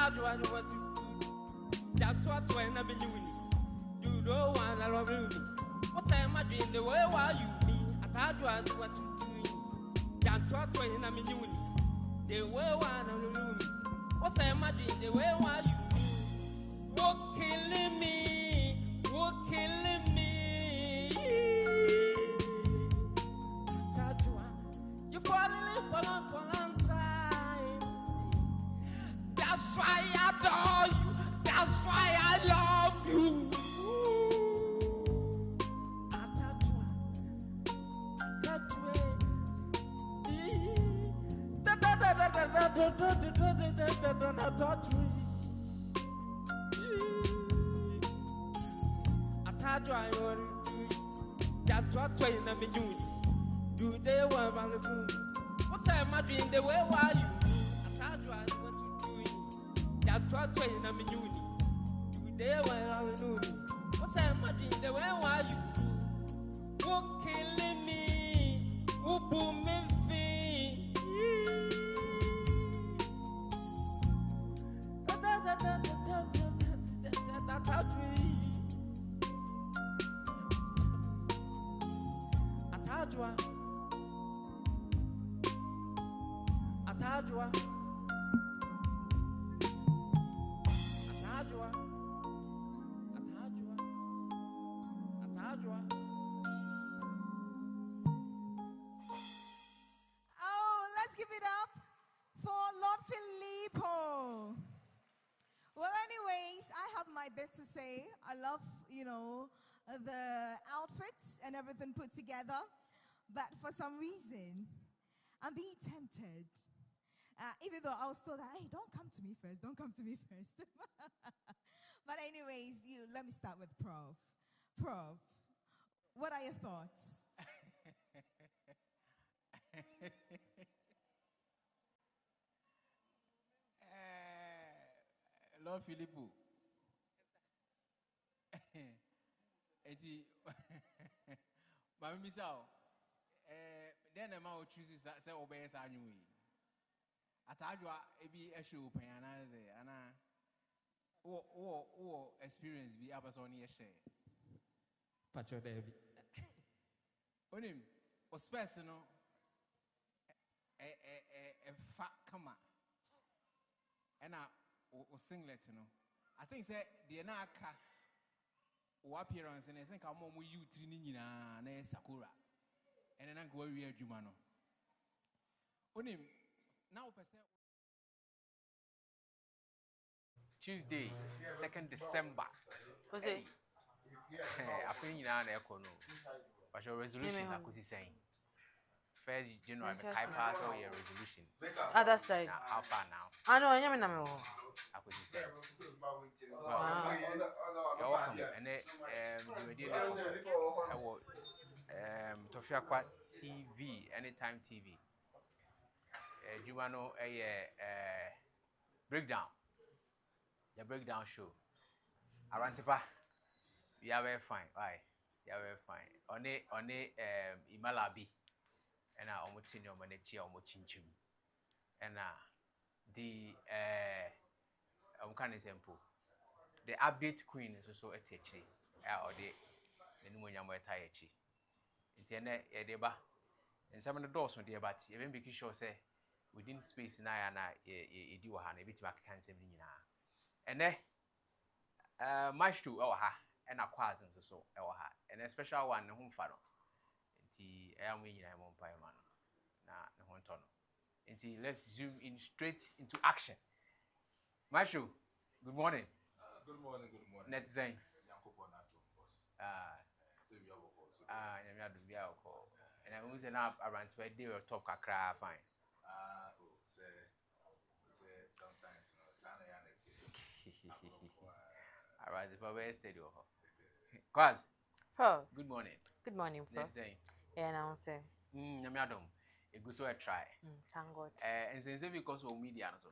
told you I know what to do. Just what when I'm in you. You don't want to love me. What's am I doing the way while you me? I told you I know what to do. Just what when I'm in you. The way while I'm in you. What's am I doing the way while you me? What killing me? What killing me? You falling for a long time. That's why I adore you. That's why I love you. Do they want to do? What's that my dream? The way why you? I told you I know what to do. Just what when I'm in uni. Do they want to do? What's that my dream? The way why you? Who killing me? Who booming me? Oh, let's give it up for Lord Filippo. Well, anyways, I have my bit to say. I love, the outfits and everything put together. But for some reason, I'm being tempted. Even though I was told that, hey, don't come to me first. Don't come to me first. But anyways, let me start with Prof. Prof, what are your thoughts? Lord Filippo. Eti Mami misao then the man chooses say obey sa anyi atadwa ebi ehwe open anaze ana o experience bi abaso ne share Pacho David. Onim o space no fa kama ena o singlet no I think say the na aka o appearance and I think I'm more you training na Sakura and then I go we adwuma no onim now person Tuesday 2nd December was it I think you na eko no but your resolution na kusi saying 1st January me kai pass all your resolution other side how far now I know nyame na me ho akusi say you're welcome and the radio Tofiakwa TV anytime TV you want know breakdown the breakdown show Arantipa we are very fine why you are very fine on Imalabi and I almost in your manager almost chinchim and the kind of simple the update queen is also a teacher or the Numunyama Taichi. Internet Edeba and some of the doors on the but even making sure say within space in I and I do a bit back cancer and then much to our and our cousins or so our and a special one home follow the air winning a monpire man na one tunnel until let's zoom in straight into action. Mashu, good morning. Good morning, good morning. Net Zain. And I was an up around where they were talk a cry fine. Sometimes, I rise if I were steady. Quaz, Prof, good morning. good morning, Prof. Net Zain. Yeah, now say Yamiadum, a good so I try. thank God. And since because of media, so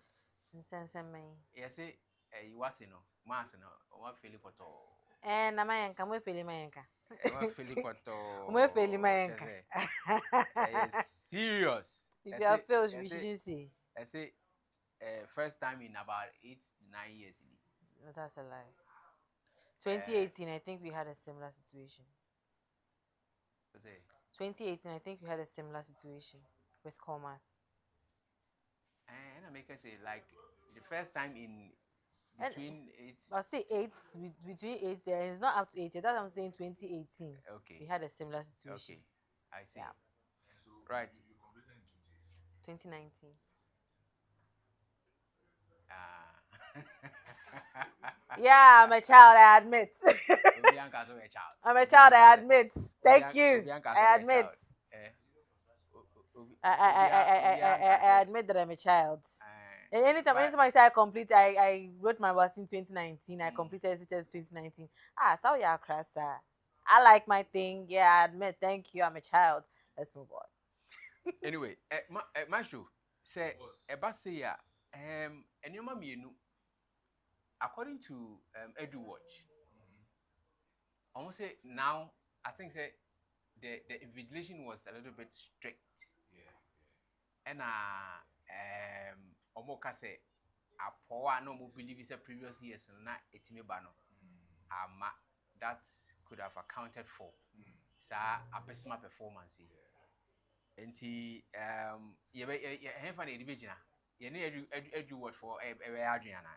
Sense me. yes, you was no, Master, no, what feeling for And na mayenka mwe feli mayenka. what feeling for Mwe feli mayenka. Serious. If you are fails, we shouldn't say. I say, first time in about 8-9 years. No, that's a lie. 2018, I think we had a similar situation. What's it? 2018, I think we had a similar situation with Comath. And I make us say like the first time in between 8. I'll say 8 between 8 there. It's not up to 8. That's what I'm saying. 2018. Okay. We had a similar situation. Okay. I see. Yeah. And so Right. you completed in 2019. Yeah, I'm a child. I admit. I'm a child. I admit. Thank you. I admit. I admit that I'm a child. And anytime I say I complete, I wrote my was in 2019. I completed SHS 2019. So yeah, sir. I like my thing. Yeah, I admit. Thank you. I'm a child. Let's move on. Anyway, my show say Ebasia and your mommy, according to Edu Watch, almost say now I think say the invigilation was a little bit strict. And Omoka say a power no more believe is a previous years and not etimibano. That could have accounted for a personal performance. And you have an individual. You need to watch for Adriana.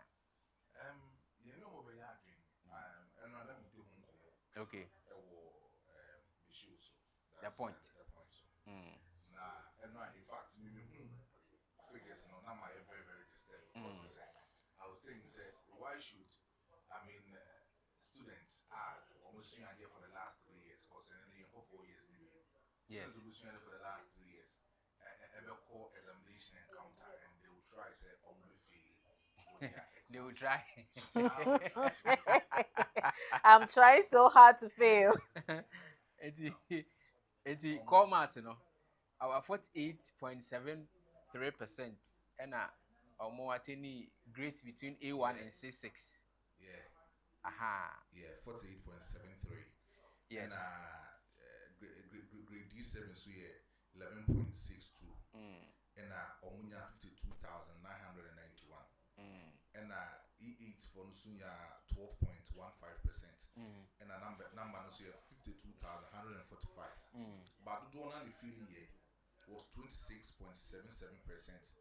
You know what we are doing. And let me do home. Okay. The point. Nah, and in fact, figures not my very, very disturbed. I was saying, why should students are almost here for the last 3 years, or certainly for 4 years anyway. Yes. Students for the last 3 years. Ever call examination encounter, and they will try say only fail. They will try. I'm trying so hard to fail. It's Comath, our 48.73%, and our more at any grades between A1 and C6. Yeah. Aha. Yeah, 48.73. Yes. And grade D7 so yeah 11.62. And Omunya 52,991. And E8 for Nusunya 12.15%. And a number no so 52,145. But the one on the field was 26.77%.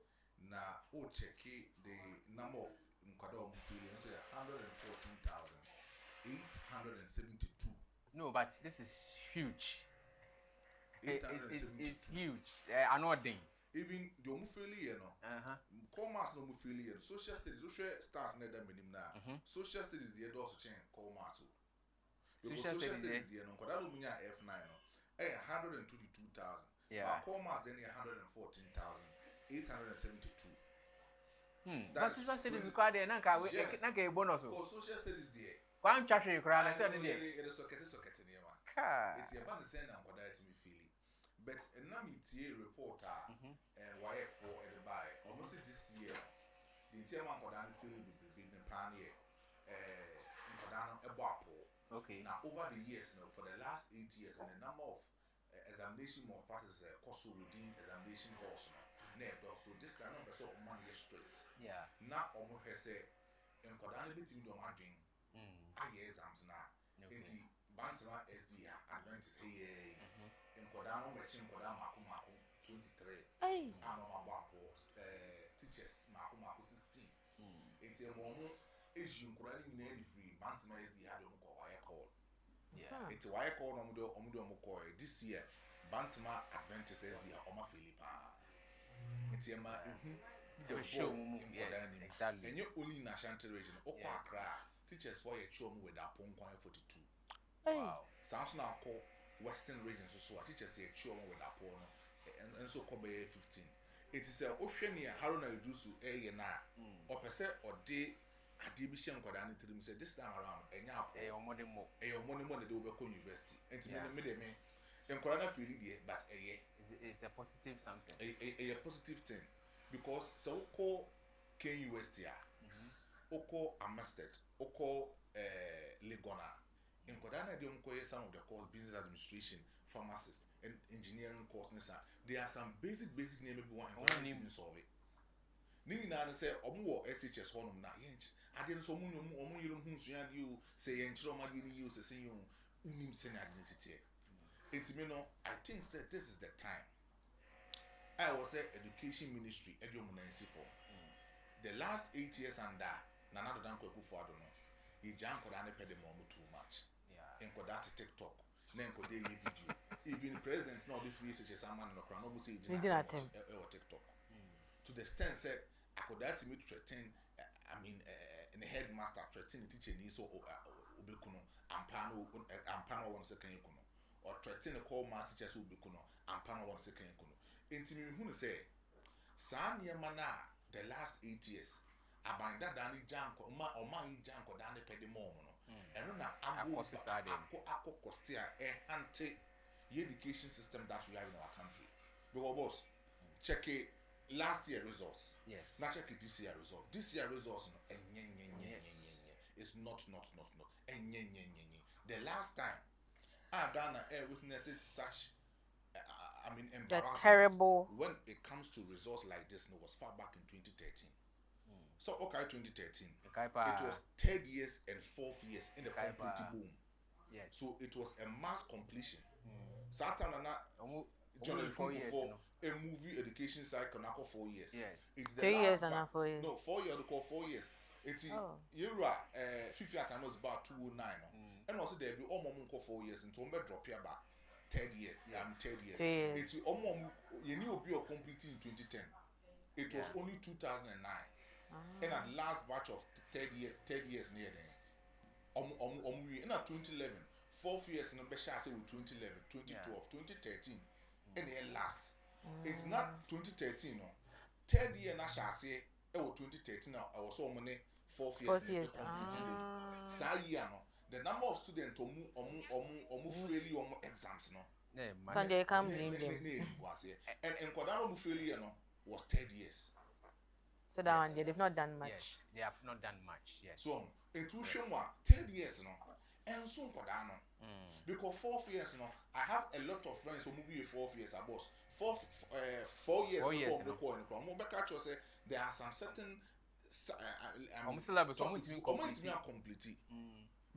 Now, check the number of Nkwadom field so 114,872. No, but this is huge. It's huge. I know thing. Even the Omufili, Comas no Mufili, social studies, social stars never minimum now. Social studies, the also change Comas. Social studies, the Nkodalumiya F9, 122,000. Yeah. Comas then 114,872. But social studies required there, Nanka, a bonus. For social studies, dear. One chapter you cry, I said, it is okay, it's okay. It's a band send and what I me feeling. But a Namity reporter and wire for the buy almost this year. The chairman Kodan feeling big pioneer in Kodano a bapo. Okay. Now over the years, for the last 8 years, and the number of examination more passes cost within examination halls. So this kind of so money straight. Yeah. Now almost say in Kodano meeting your margin. I exams now. Bantama SD Adventist here in Kodano machine Kodama Maku 23. Amabapo teachers Maku 16. It's a moment is you running nearly free. Bantama SD had a wire call. Yeah. It's a wire call on the Mukoi this year. Bantama Adventist SD Oma Philippa. It's a the show exactly. And you're only in Ashanti region. Okwa teachers for a chum with a pong 42. Wow. Sounds now called Western regions so teachers say chum with a pong and so Khobby 15. It is a Oceania Haruna Dusu a na or per se or day a division Kodani to them say this time around a money they will go university. And to me, and Kodana feel it, but it's a positive something. A positive thing because so called KUST. Oko Amastet, Oko Legona. In Kodana, they some of the course business administration, pharmacist, and engineering course. There are some basic name one in solve it. Nini na say omu SHS honum na yench. I didn't so omu yelum hunsu yan you say yenchro ma dini you say you unim senior identity. Intimino, I think that this is the time. I was say education ministry edumunensi for. The last 8 years and that nanado dan kweku for I don't know. He jam ko dan pay the mom too much. Yeah. Enko that TikTok. Then ko dey video. Even the president now the free SHS man no kra no mo say he did TikTok. To the extent say I could that me threaten in the headmaster threaten the teacher ni so obekuno ampano one second kuno or threaten the call master teacher so obekuno ampano one second kuno intimi hu say sa niema na the last 8 years abanda dani janko ma yi janko dani pede mo no eno na akọ cost anti education system that we have in our country because boss check it last year results. Yes. Now check this year results. This year results it's not. The last time Ghana witnessed such embarrassment terrible when it comes to results like this was far back in 2013. So 2013 it was 3rd years and 4th years in the completing boom. Yes. So it was a mass completion. Satan Generally 4 years, a movie education cycle now 4 years. Yes. It's the 3 years and 4 years. No, 4 years, call 4 years. It's you are 50 at was about 209. And also there be almost 4 years and to drop here about 3rd year. 3rd years. It's almost you knew be completing in 2010. It was only 2009. And at last batch of 3rd years near then. In 2011, 4th years in the best say with 2011, 2012, 2013. And the last. It's not 2013 no. 3rd year na shall say 2013 I was so many 4th years sa year no. The number of students omu fail exams no. So they come blame them. And Kodano mu fail no was 3rd years. So that one they've not done much. Yes, they have not done much. Yes. So intuition 3rd years no. And so Kodano. Because 4th years, I have a lot of friends who move 4th years above. 4 years before the coin. There are some certain syllabus complete.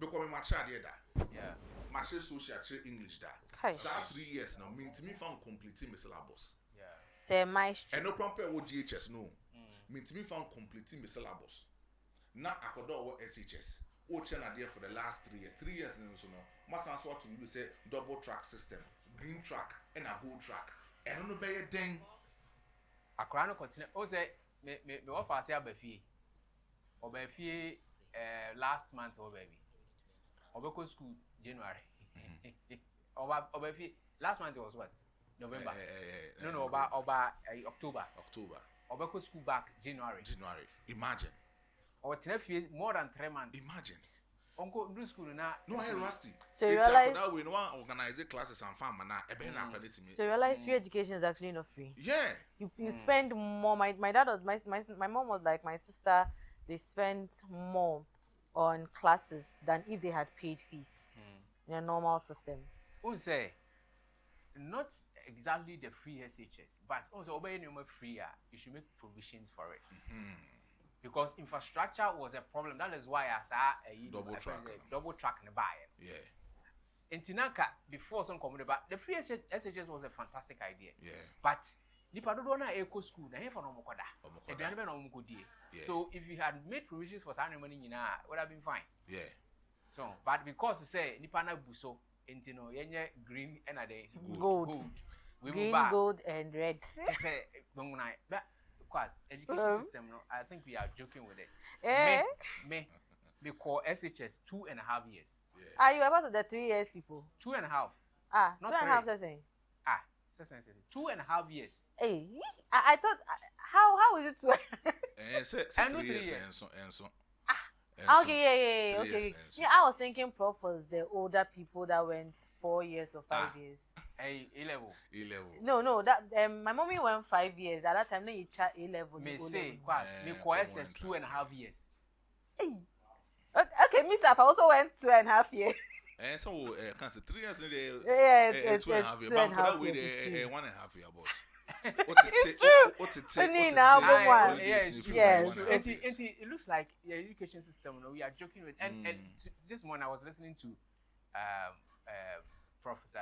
Because my child did that. Yeah. My social English that. So 3 years now, mean to me found completing my syllabus. Yeah. Say my and no compare with GHS no. Mean to me found completing my syllabus. Now I could do what SHS. Ocean are there for the last 3 years. 3 years in so no. Must answer to you say double track system, green track, and a gold track. And no be a thing. A crown continue. Oh, say me offer say abefi. Obefi last month or baby. Obeko school January. Obefi last month was what? November. No, about October. Obeko school back January. Imagine. Or more than 3 months. Imagine. Uncle do school now. No, I rusty. So you realize that we no organize classes and farm na so you realize free education is actually not free. Yeah. You spend more. My dad was my mom was like my sister. They spent more on classes than if they had paid fees in a normal system. Who say not exactly the free SHS, but also obey no free. You should make provisions for it. Because infrastructure was a problem. That is why I saw a double track in the buy. Yeah. In Tinaka, before some community, but the free SHS was a fantastic idea. Yeah. But Nipa do na eco school, na here for no mokoda. So if you had made provisions for some money, would have been fine. Yeah. So, but because say Nipa na buso, intino yenye green and a day gold. Green, gold, and red. Because education system, I think we are joking with it. Me call SHS 2.5 years. Yeah. Are you about the 3 years people? 2.5. Not 2.5 saying. 2.5 years. Hey, I thought how is it 2? And 3 years and so. Okay, yeah. Okay. Yeah, I was thinking prof was the older people that went 4 years or 5 years. Hey, A-level. No, that my mommy went 5 years. At that time, then you try A-level. Me say, me course is 2.5 years. Hey. Okay, Miss Af also went 2.5 years. And so, can't say 3 years in the it's 2.5 years. But that way, 1.5 years, boss. Yes. It looks like the education system, we are joking with. And this morning I was listening to Professor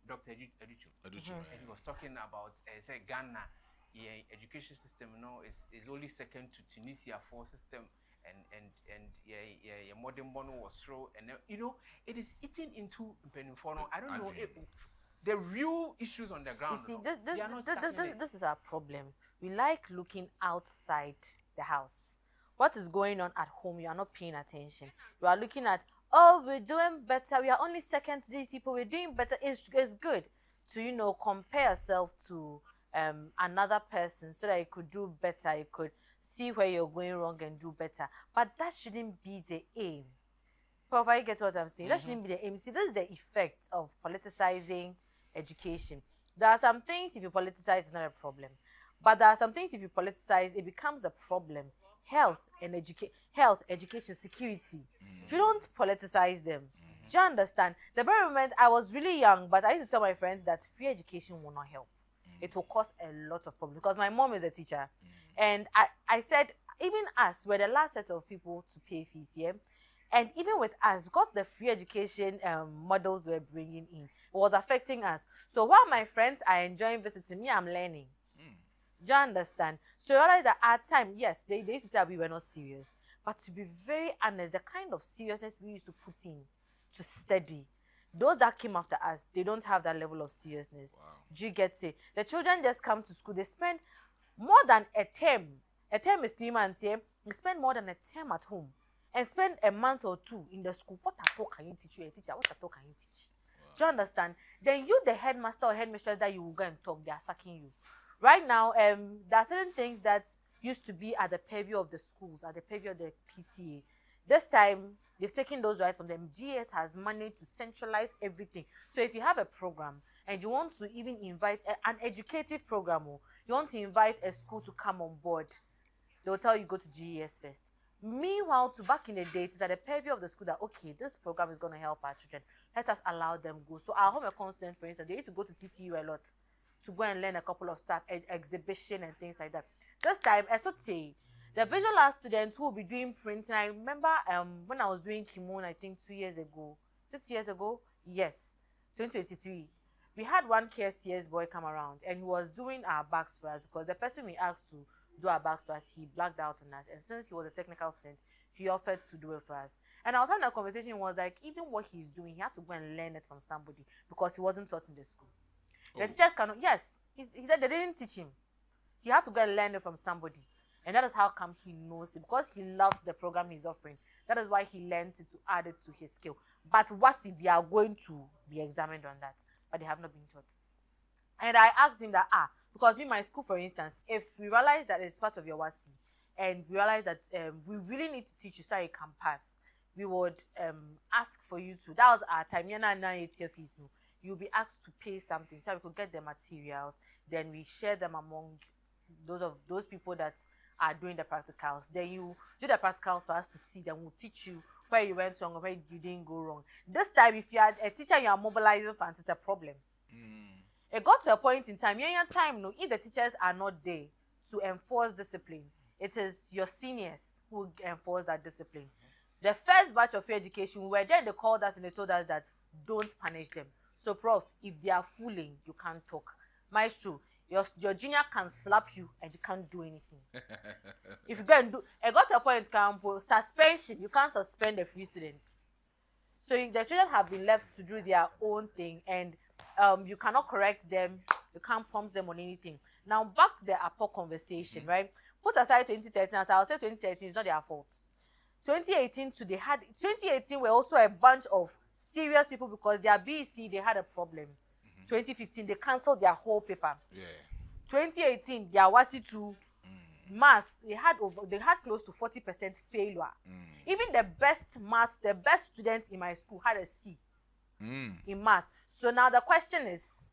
Dr. Educhu, and he was talking about say Ghana, education system, is only second to Tunisia for system, and modern bono was through, and it is eating into Beninfono. I don't know if the real issues on the ground. You see, this is our problem. We like looking outside the house. What is going on at home? You are not paying attention. You are looking at, oh, we're doing better. We are only second to these people. We're doing better. It's good to, compare yourself to another person so that you could do better. You could see where you're going wrong and do better. But that shouldn't be the aim. Prof, I get what I'm saying. That shouldn't be the aim. See, this is the effect of politicizing education. There are some things, if you politicize, it's not a problem. But there are some things, if you politicize, it becomes a problem. Health, education, security. You don't politicize them. Do you understand? The very moment I was really young, but I used to tell my friends that free education will not help. It will cause a lot of problems because my mom is a teacher. And I said, even us, we're the last set of people to pay fees here. And even with us, because the free education models we're bringing in, it was affecting us. So while my friends are enjoying visiting me, I'm learning. Do you understand? So you realize that at time, yes, they used to say we were not serious. But to be very honest, the kind of seriousness we used to put in to study, those that came after us, they don't have that level of seriousness. Wow. Do you get it? The children just come to school, they spend more than a term. A term is 3 months here. They spend more than a term at home. And spend a month or two in the school. What at all can you teach you a teacher? What at all can you teach? Wow. Do you understand? Then you, the headmaster or headmistress that you will go and talk, they are sucking you. Right now, there are certain things that used to be at the purview of the schools, at the purview of the PTA. This time, they've taken those rights from them. GS has managed to centralize everything. So if you have a program and you want to even invite an educative program, or you want to invite a school to come on board, they will tell you go to GES first. Meanwhile, back in the day, it's at the purview of the school that, okay, this program is going to help our children. Let us allow them go. So our home constant, for instance, they used to go to TTU a lot to go and learn a couple of stuff, exhibition and things like that. This time, SOT, the visual art students who will be doing printing. I remember when I was doing kimono, I think 2 years ago. 6 years ago? Yes, 2023. We had one KSTS boy come around and he was doing our bags for us because the person we asked to do our bags for us, he blacked out on us. And since he was a technical student, he offered to do it for us. And I was having a conversation, it was like, even what he's doing, he had to go and learn it from somebody because he wasn't taught in the school. Oh. The teachers cannot, yes, he said they didn't teach him. He had to go and learn it from somebody. And that is how come he knows it, because he loves the program he's offering. That is why he learned it to add it to his skill. But WASI, they are going to be examined on that, but they have not been taught. And I asked him that, because in my school, for instance, if we realize that it's part of your WASI, and we realize that we really need to teach you so you can pass, we would ask for you to, that was our time, fees, no. You'll be asked to pay something so we could get the materials, then we share them among those people that are doing the practicals. Then you do the practicals for us to see, then we'll teach you where you went wrong or where you didn't go wrong. This time, if you are a teacher, you are mobilizing funds, it's a problem. It got to a point in time, no, if the teachers are not there to enforce discipline, it is your seniors who enforce that discipline. The first batch of education, we were there, they called us and they told us that don't punish them. So, Prof, if they are fooling, you can't talk. Maestro, your junior can slap you and you can't do anything. If you go and do, it got to a point, suspension, you can't suspend a free student. So the children have been left to do their own thing, and you cannot correct them, you can't prompt them on anything. Now, back to the APO conversation, right? Put aside 2013, as I'll say 2013 is not their fault. 2018 2018 were also a bunch of serious people because their BEC, they had a problem. 2015, they cancelled their whole paper. 2018, their WASI2 math, they had close to 40% failure. Even the best math, the best student in my school had a C in math. So now the question is,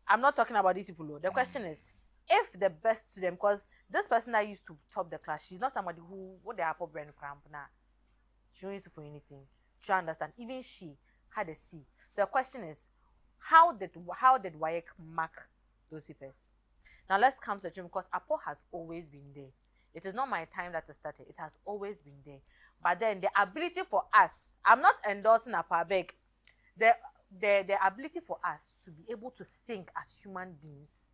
I'm not talking about these people, though. The question is, if the best student, because this person that used to top the class, she's not somebody who, what they are for brain cramp now. She don't use it for anything. Do you understand? Even she had a C. So the question is, how did WAEC mark those papers. Now let's come to the dream, because Apo has always been there. It is not my time that it started. It has always been there. But then the ability for us, I'm not endorsing Apo beg. The ability for us to be able to think as human beings,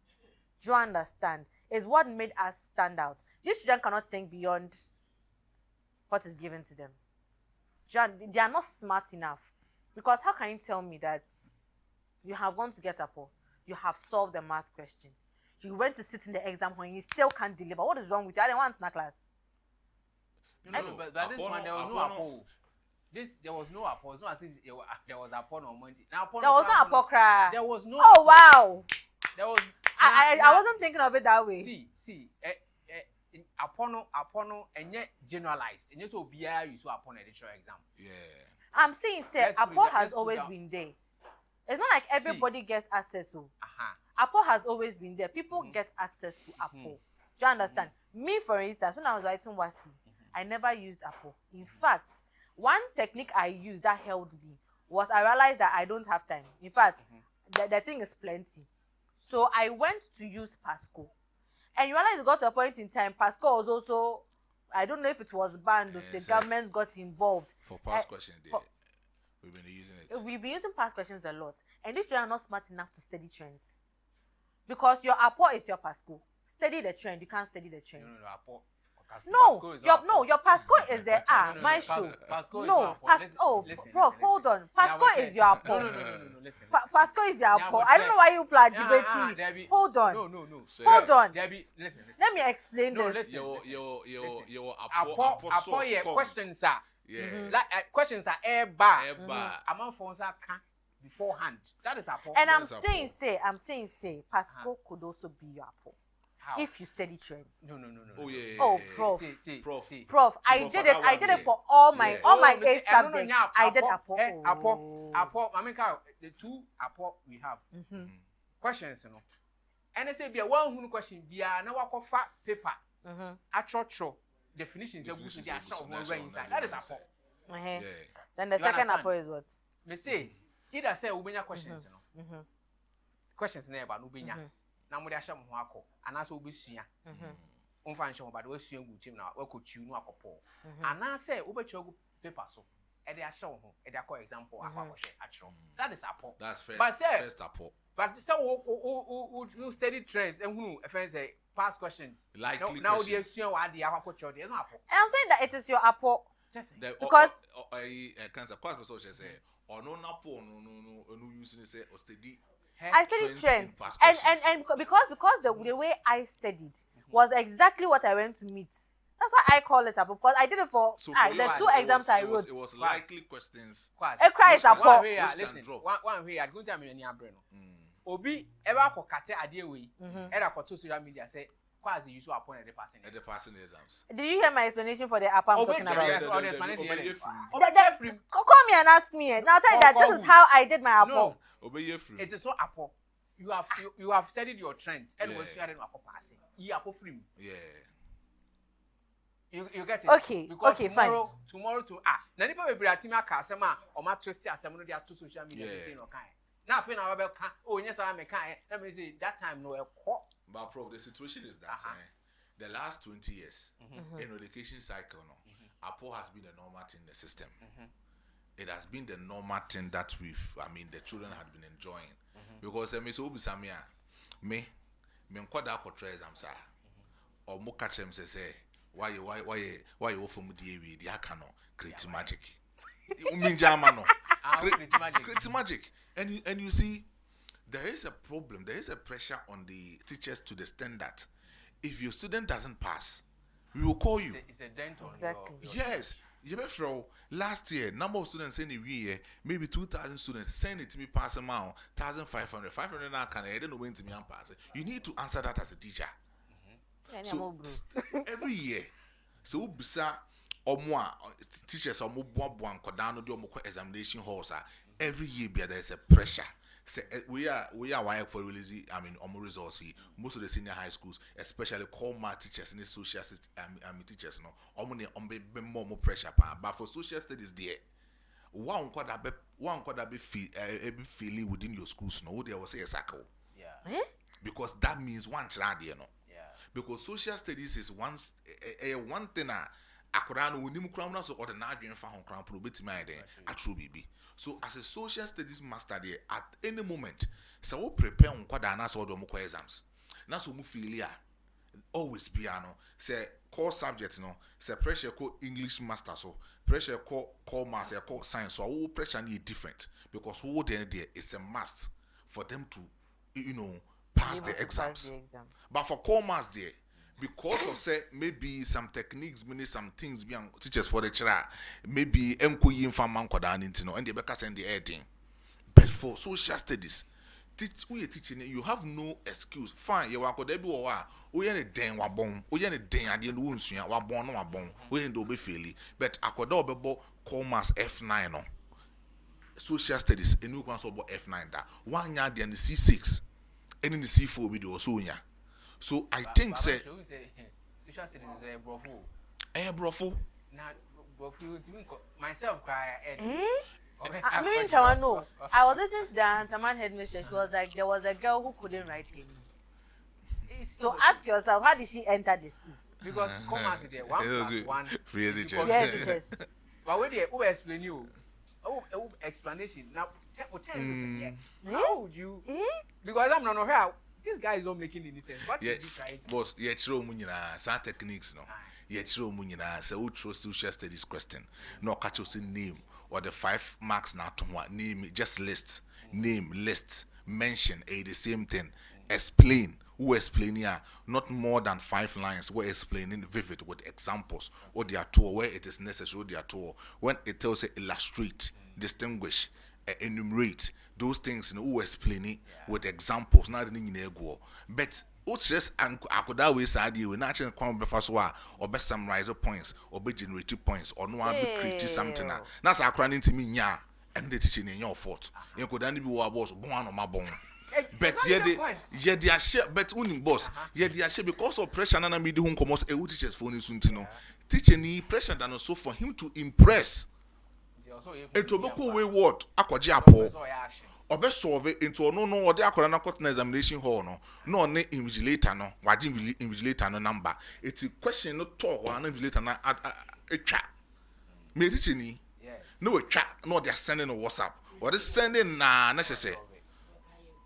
do you understand, is what made us stand out. These children cannot think beyond what is given to them. They are not smart enough. Because how can you tell me that you have gone to get Apo, you have solved the math question, you went to sit in the exam when you still can't deliver? What is wrong with you? I didn't want to class. No, but this one there was no Apo. There was no Apo. It's not as if there was Apo on Monday. Now there was no Apo cry. There was no. Oh wow. There was. I wasn't thinking of it that way. See. Apo, and yet generalized. And so BI you saw Apo on the exam. Yeah. I'm saying, say, Apo has always been there. It's not like everybody gets access to. Apo has always been there. People get access to Apo. Do you understand? Me, for instance, when I was writing Wasi, I never used Apo. In fact, one technique I used that helped me was I realized that I don't have time. In fact, the thing is plenty. So I went to use Pasco. And you realize it got to a point in time, Pasco was also, I don't know if it was banned or the government got involved. For past questions, we've been using it. We've been using past questions a lot. And these children are not smart enough to study trends. Because your Apo is your Pasco. Study the trend. You can't study the trend. Your Pasco is the my shoe. No, Prof, hold on. Pasco is your Apo. No, listen. Pasco is your Apo. I don't know why you plan debating me. Hold on. No. Hold on. Debbie, listen. Let me explain this. Listen. Your Apo, yeah, questions are. Like questions are air bar. Among phones are beforehand. That is Apo. And I'm saying, Pasco could also be your Apo. How? If you study trends. No. Oh yeah. Oh, Prof. Prof. I did it for all my 8 subjects. I did Apo. Apo. I mean, the 2 Apo we have. Questions, you know. And I say, be a one question. Be a now walk fat paper. Actual definitions. That is Apo. Then the second Apo is what? Me say either say ubenya questions, you know. Questions never ubenya. Na mo de ahye mo ho akọ anase obesua umfa nhye mo ba de wasua gutim na wakotu no akọpọ anase obetwa paper so e de ahye ho e de akọ example akọhye atro. That is Apo. That's first Apo. But say we study trends and who offense say past questions now the asua wa de akọkọ de is not Apo. I'm saying that it is your Apo because I can say quite so say or no Apo no using say or study. I studied trends, and because the way I studied was exactly what I went to meet. That's why I call it Apo, because I did it for the 2 exams I wrote. It was likely questions. A cry is Apo. Listen, one way I'm going to mean Obi ever ko kate ade we era ko to social media say quasi you so upon the passing exams. Did you hear my explanation for the Apo I'm talking about? Yes, Call me and ask me. Now tell you that this is how I did my Apo. No. It is not Apo. You have studied your trends and was sharing Apo passing. You Apo free. Yeah. You get it. Okay. Because okay. Tomorrow to na nipa be bratima ka asema o ma twist asem no dey to social media say no kan. Na fe na we ka oh nya sara me kan. Let me say that time no e ko. But Prof, the situation is that the last 20 years in education cycle Apo has been a normal thing in the system. It has been the normal thing that the children had been enjoying. Because I say Obisamia, me nkwada akọtra exams or mo catch them say why you offer me the aka no create magic. Create magic. And you see there is a problem, there is a pressure on the teachers to the extent that if your student doesn't pass, we will call you. It's a dent on exactly. Yes. You know, last year, number of students in the year, maybe 2,000 students send it to me pass amount, 1,500, 500 now can I don't know when to me and pass it. You need to answer that as a teacher. So every year, so bisa omwa teachers omo buan kodano de omo examination halls every year there is a pressure. Say, we are wired for releasing omo results here. Most of the senior high schools, especially core math teachers and the social teachers, be more pressure. But for social studies, there one could be feeling within your schools. No, there was a cycle. Yeah. because that means one child, you know. Yeah. Because social studies is one thing akora no wonim kram na so ordinary dwen fa ho kram pro betimi ai den atro bibi. So as a social studies master there, at any moment so we prepare nkwada na so do mo exams na so mu failure always be ano say core subject no say pressure ko English master so pressure ko master ko science so our pressure is different because who there is a must for them to pass the exams. But for core maths there, because of say maybe some techniques, maybe some things being teachers for the child, maybe enko inform man koda nintino and they beka send the editing. But for social studies, teaching you have no excuse. Fine, you wako debi wa we ne den wa bon, we ne den ade no wonsua wa bon no wa bon, we ndo be faili. But akoda obebo core maths F9 no. Social studies enu kwan so bo F9 da. One nya de C6. Any the C4 video so nya. So I think say social studies is brofo. Brofo. Na brofo myself cry I mean, I know. I was listening to the Antaman headmistress. She was like, there was a girl who couldn't write him. So ask yourself, how did she enter the school? Because commerce is there 1+1. Free as yes. But when they explain you, explanation now. How would you? Because I'm not here. This guy is not making any sense. What is he trying to? Boss, chiro munyina sa techniques no. Chiro munyina say who trust social studies question. No catch us name or the 5 marks na to one name just list. Name list mention the same thing. Explain. Who explain here not more than 5 lines. We're explaining vivid with examples or their tour where it is necessary their tour. When it tells you illustrate, distinguish, enumerate those things who explain it with examples not in go. But what's just and I could always say we not come before or best summarize points or be generative points or no one be creating something. That's according to me and the teaching in your fault. You could only be what was born on my bone. But yeah, they are share. But unim boss, yeah, they are share because of pressure. Nana me do home commerce. Teachers for ni teaching ni pressure than also for him to impress. It will be way what akwaji apo. Obe solve into no or the akora na court examination hall no ne invigilator no. Waji invigilator no number. It's a question no talk one invigilator na etwa. Me teaching ni no etwa no they are sending a WhatsApp or they sending na necessary.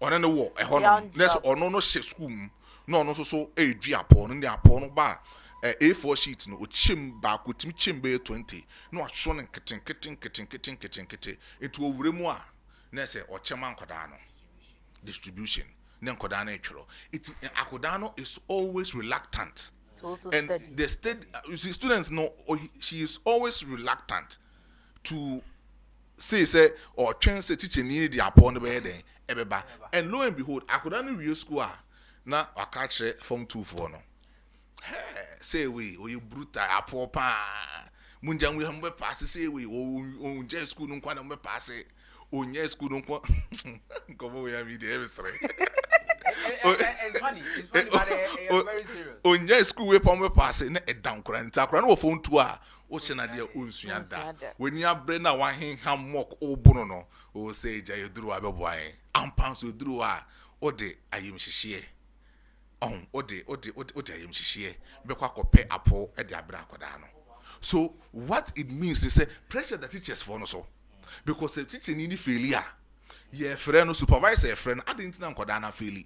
On the war, a honor, less or no shit school, no so a diapon in the apon bar. A4 sheets no chim back with chimbe 20. No shone kitting. It will remoire. Nesse or chairman Codano. Distribution. Then Codano. It Acodano is always reluctant. And the state, you see, students know she is always reluctant to say or change the teacher need the upon the bed. And lo and behold, I could only real school now I catch it from 2-4 no. Hey, say we or you brutal a poor pa Munjang we have pass say we on just school don't quite pass it. On yes school don't come over me there it's funny, but very serious. On yes school we pass it a down current no phone to her. What's an idea unsuanda? When you have brain one ham mock o bono or say jay drew a boy. And pounds you drew or de I am share. On or de I am share. Bequaco pay apple at the abracodano. So what it means is say pressure the teachers for no so. Because the teacher need failure. Yeah, friend or supervisor friend, I didn't know Codana failure.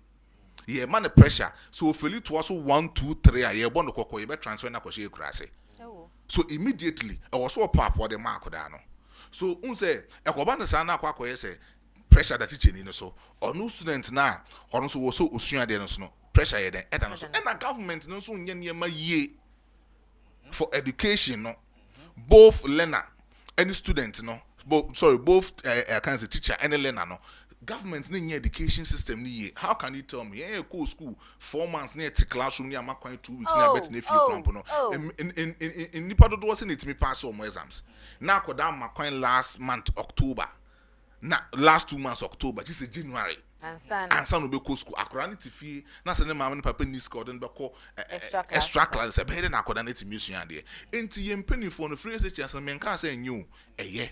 Yeah, man the pressure. So failure to also 1, 2, 3 a year bond the cocoa, you better transfer na koshi krasi. So immediately I was so pap for the mark dano. So unse ekobana sana kwa say pressure that teaching in so or no students na or no so so usua de no so pressure ye den edan so and government no so nye niema ye for education no both learner any student no both can say teacher any learner no government ni education system ni ye. How can you tell me go school 4 months near to classroom near my 2 weeks near bet in in nipa do wasn't it me pass all my exams now ko down my last month October na last 2 months October this is January and son will be school akorani tifi na se ne mama ne papa ni school den be call extra class e be na akoda na timi sua de enti ye mpanifo no free SHS men ka say nyu eye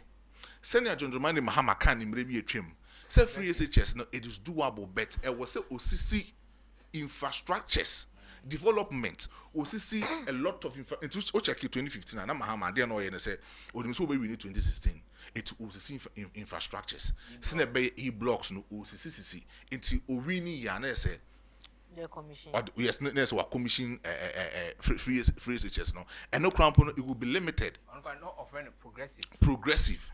senior John Romani Mahama kan ni mre bi atwam say free SHS no it is doable but e was say osisi infrastructures development we see a lot of check 2015 and Mahama they know say we so we need 2016 it we see infrastructures sine be blocks no we see it orini ya na say the commission yes next we commission free researchers no and no crown it will be limited not offering progressive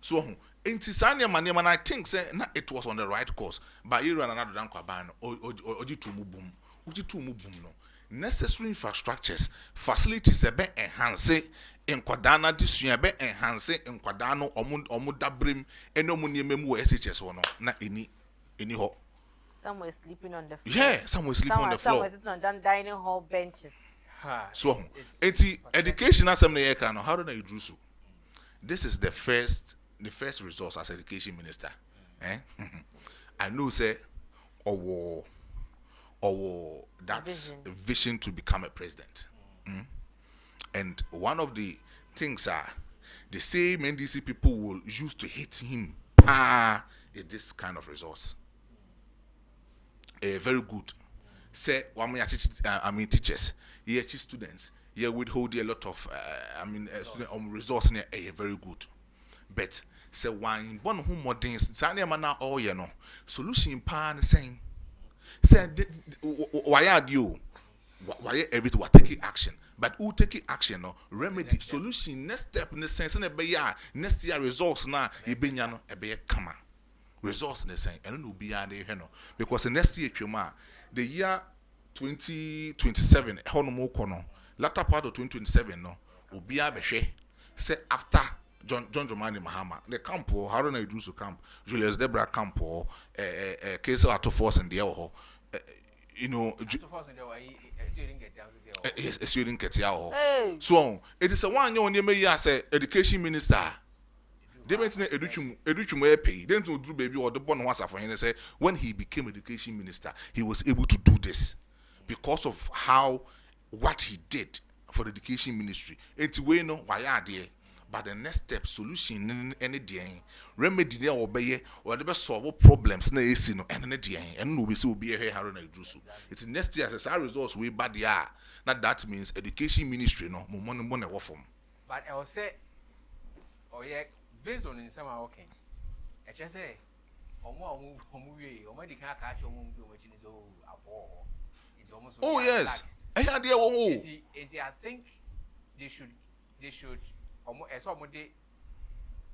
so Intisania man I think say it was on the right course but you run another kwaba no oji to mu boom no necessary infrastructures facilities ebe enhance nkwadana disua ebe enhance nkwadana omu dabrim eno mu niemem wo SHS wo no na eni ho. Some were sleeping on the floor. Yeah, some were sleeping on the floor. Some were sitting on dining hall benches. So education assembly here can how do you do so? This is the first resource as education minister. I know say or that's vision to become a president. And one of the things are the same NDC people will use to hate him is this kind of resource. Very good. Say teachers, students, withhold a lot of resource very good. But say one who more things mana all solution pan saying say why are you everything taking action but who taking action no remedy solution next step in the sense na be ya next year results na ibenya no ebe kama results in the sense and no be dey no because next year twema the year 2027 hono mo kono latter part of 2027 no obi abehwe say after John Dramani Mahama, the camp or Haruna Idrusu camp, Julius Debra camp or case of Force and the yes, a student gets yao. So it is a one year near me as a education minister. They went in education pay, then to do baby or the born was for him. Say when he became education minister, he was able to do this because of what he did for the education ministry. It's way no why are there. But the next step solution any day remedy there obey or the best solve problems na esi no any day and no be say obi here Haruna Idrusu. It's next year as our results we bad ya. Now that means education ministry no mo money work from. But I will say based on in some okay. I just say omo we can catch omo is it's almost oh yes. I think they should as well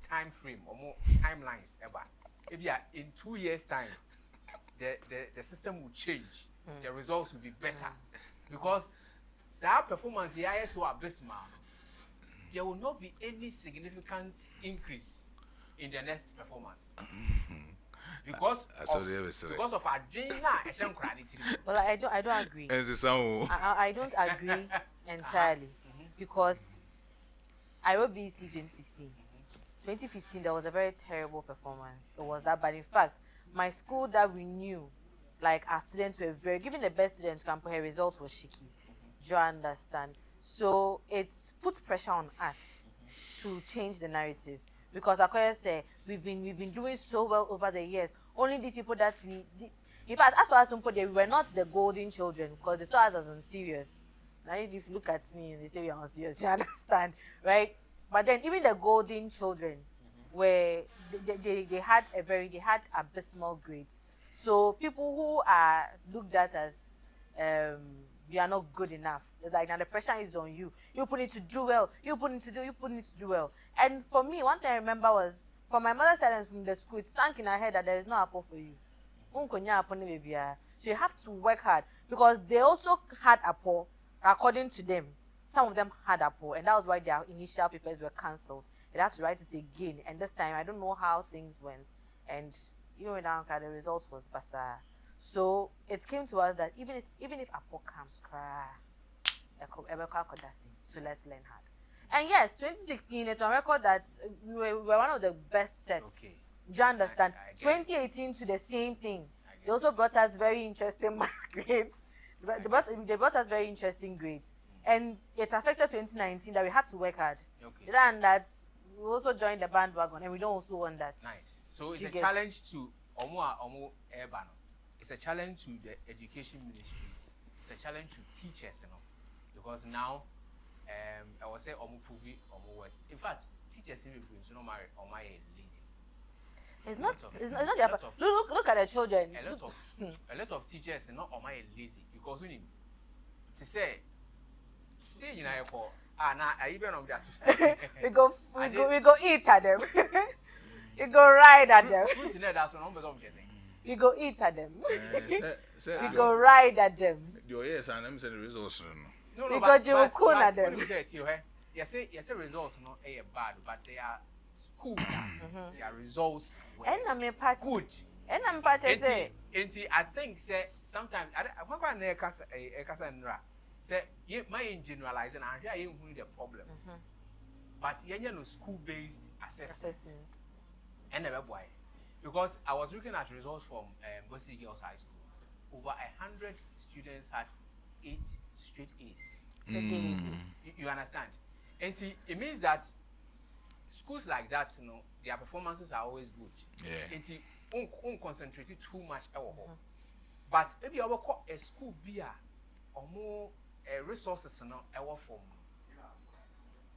time frame or timelines ever. If you are in 2 years time, the system will change. The results will be better because our performance here is so abysmal. There will not be any significant increase in the next performance because of our well, I don't agree. I don't agree entirely because I will be 2016. 2015, there was a very terrible performance. It was that bad. In fact, my school that we knew, like our students were given the best students camp, her result was shaky. Do you understand? So it's put pressure on us to change the narrative because Akoya said we've been doing so well over the years. Only these people that in fact, as far as some people, we were not the golden children because they saw us as unserious. Now, if you look at me and they say we are serious, you understand, right? But then even the golden children were they had abysmal grades. So people who are looked at as you are not good enough. It's like now the pressure is on you. You put it to do well. You put it to do well. And for me, one thing I remember was from my mother's side and from the school, it sank in her head that there is no apple for you. So you have to work hard because they also had apple. According to them, some of them had apple, and that was why their initial papers were cancelled. They had to write it again, and this time I don't know how things went. And even without the result was basa. So it came to us that even if apple comes, so let's learn hard. And yes, 2016, it's on record that we were one of the best sets. Okay. Do you understand? 2018 to the same thing. They also brought us very interesting grades. They brought us very interesting grades. And it affected 2019 that we had to work hard. Okay. And that we also joined the bandwagon and we don't also want that. Nice. So it's a challenge to Omu Urban. it's a challenge to the education ministry. It's a challenge to teachers, you know, because now I will say prove work. In fact, teachers in the no matter lazy. It's not their look at the children. A lot of teachers are not lazy because we need to say you know now I even on that. we go eat at them. We go ride at them. That's what numbers of guessing. We go eat at them. We go ride at them. Yes, and I'm saying the results. No, because you will cool at them. Yes, results not bad, but they are schools. Their results were good. And I'm say. I think say sometimes I can't say my generalizing and here ain't the problem. But you know school-based assessment. And never boy. Because I was looking at results from Boston Girls High School. Over 100 students had 8 straight A's. You understand? And see, it means that schools like that, you know, their performances are always good. Yeah. And see, concentrate too much. But if you ever call a school beer or more resources, you know, our form,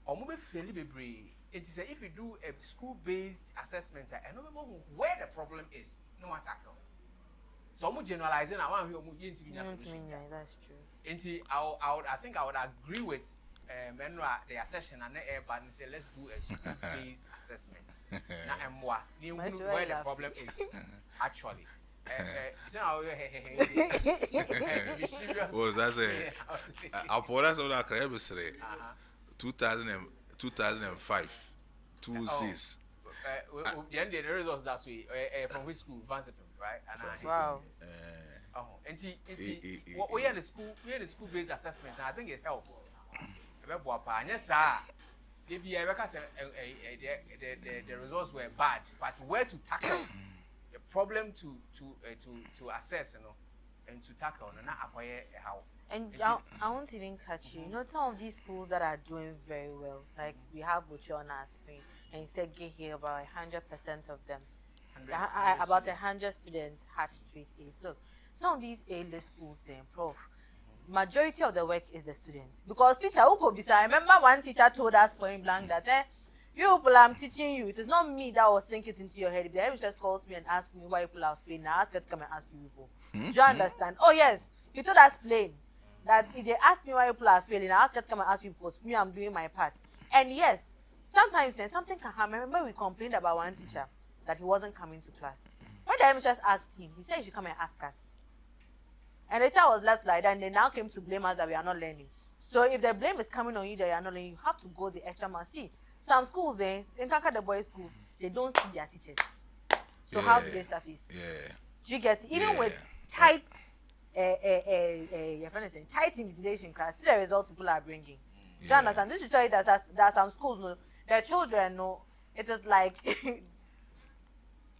or more fairly be. It is if you do a school-based assessment, I don't know where the problem is. No one tackle. So I'm generalizing. I want to hear that's true. I think I would agree with the assessment and the air and say let's do a school-based assessment. Now where the problem is actually. Was that say? I'll put us on our crevice. 2005, 26. The results last week from which school? Vancipum, right? Wow. And see, we had the school-based assessment, and I think it helps. Yes, sir. Maybe the results were bad, but where to tackle the problem to assess, you know, and to tackle, and not acquire how. And I won't even catch you. You know, some of these schools that are doing very well, like we have Buchi on our screen, and he said get here about 100% of them. About 100 students had straight A's. Look, some of these A-list schools saying, Prof, majority of the work is the students. Because teacher who could be, I remember one teacher told us point blank that you people, I'm teaching you. It is not me that will sink it into your head. If the head just calls me and asks me why people are failing, I ask her to come and ask you people. Do you understand? Oh yes, he told us plain. That if they ask me why people are failing, I ask them to come and ask you because me, I'm doing my part. And yes, sometimes something can happen. I remember we complained about one teacher that he wasn't coming to class. When the MHS asked him, he said he should come and ask us. And the child was left like that, and they now came to blame us that we are not learning. So if the blame is coming on you that you are not learning, you have to go the extra mile. See, some schools, in Kaka the boys' schools, they don't see their teachers. So how do they surface? Yeah. Do you get it? Even with tight your friend is saying tight invigilation class, see the results people are bringing. Do you understand? This should tell you that there are some schools, no, their children know it is like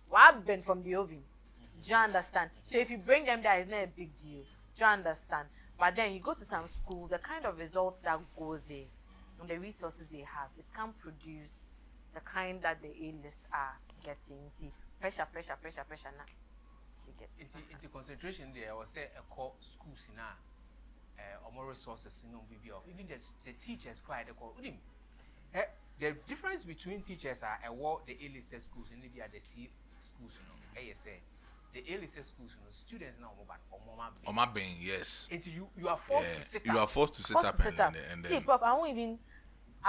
what been from the oven. Do you understand? So if you bring them there, it's not a big deal. Do you understand? But then you go to some schools, the kind of results that go there and the resources they have, it can't produce the kind that the A-list are getting. See, pressure now. Into concentration there, I was say a core schools in or more resources in BBO. Even the teachers quite a call. The difference between teachers are the A-listed schools and maybe at the C schools, you know, ASA. The A-listed schools, you know, students now or my being, yes. Into you are forced to sit up. You are forced to sit up and see, Prof, I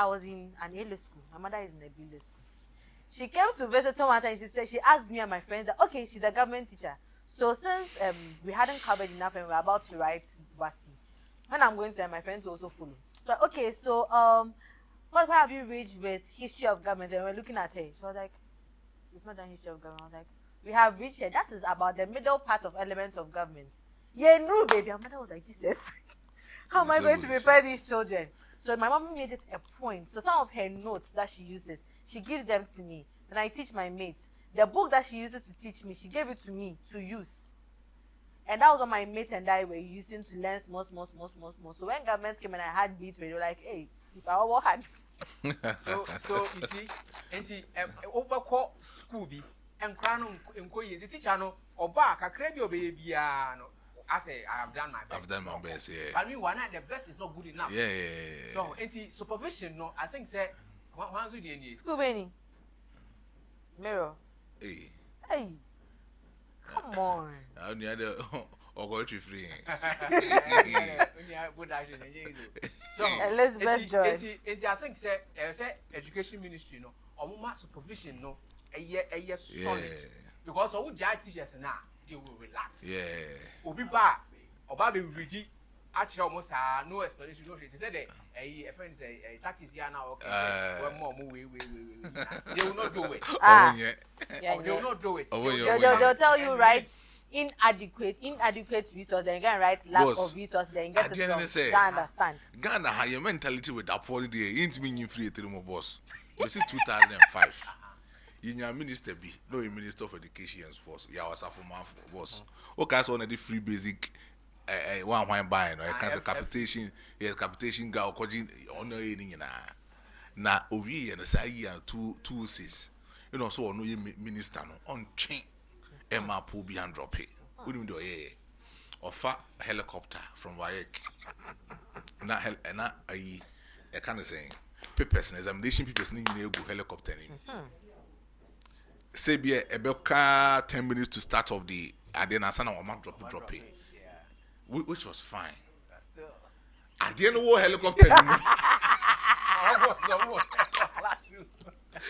was in an A-list school. My mother is in a B-list school. She came to visit one time. She asked me and my friends that okay, she's a government teacher. So since we hadn't covered enough and we were about to write Wasi, when I'm going to them, my friends also follow. So okay, so what have you reached with history of government? And we're looking at her. She was like, we've not done history of government. I was like, we have reached here. That is about the middle part of elements of government. Yeah, no, baby. My mother was like, Jesus, how am I going to prepare these children? So my mom made it a point. So some of her notes that she uses, she gives them to me. And I teach my mates. The book that she uses to teach me, she gave it to me to use. And that was what my mate and I were using to learn small. So when government came and I had beat, they were like, hey, if I all had. So you see, and see, overcall school be and crown inquiry the teacher no or back a crabby or baby no. I say I have done my best. I've done my best, yeah. I mean, one night the best is not good enough. Yeah. So, it's supervision, no, I think, say, once we did School Benny. Mirror. Hey. Come on. I only had a or free. So, Elizabeth Joy. I think, say, education ministry, no, or more supervision, no, a year solid. Because all judge teachers now, they will relax. Yeah. Obi ba, Oba be ready. Actually, almost no explanation. No, he said a friend say that is here now. Okay, one more we. They will not do it. They will not do it. They'll tell you right. Inadequate resource. Then again, right? Lack of resource. Then get it wrong. Don't understand. Ghana have your mentality with that point there. Ain't mean you free to my boss. You see 2005. In your minister be no minister of education and sports. Yeah, was a former boss. Okay, so on the free basic. One buying or cancer capitation, yes, capitation go according on any na ovi and say two sis. You know, so no minister no on chain Emma Pool be and drop it. We do offer helicopter from Wayek. Not a kind of saying papers and examination papers need go helicopter. Say be a belka 10 minutes to start of the Adena Sana or drop it. Which was fine. I didn't know helicopter anymore.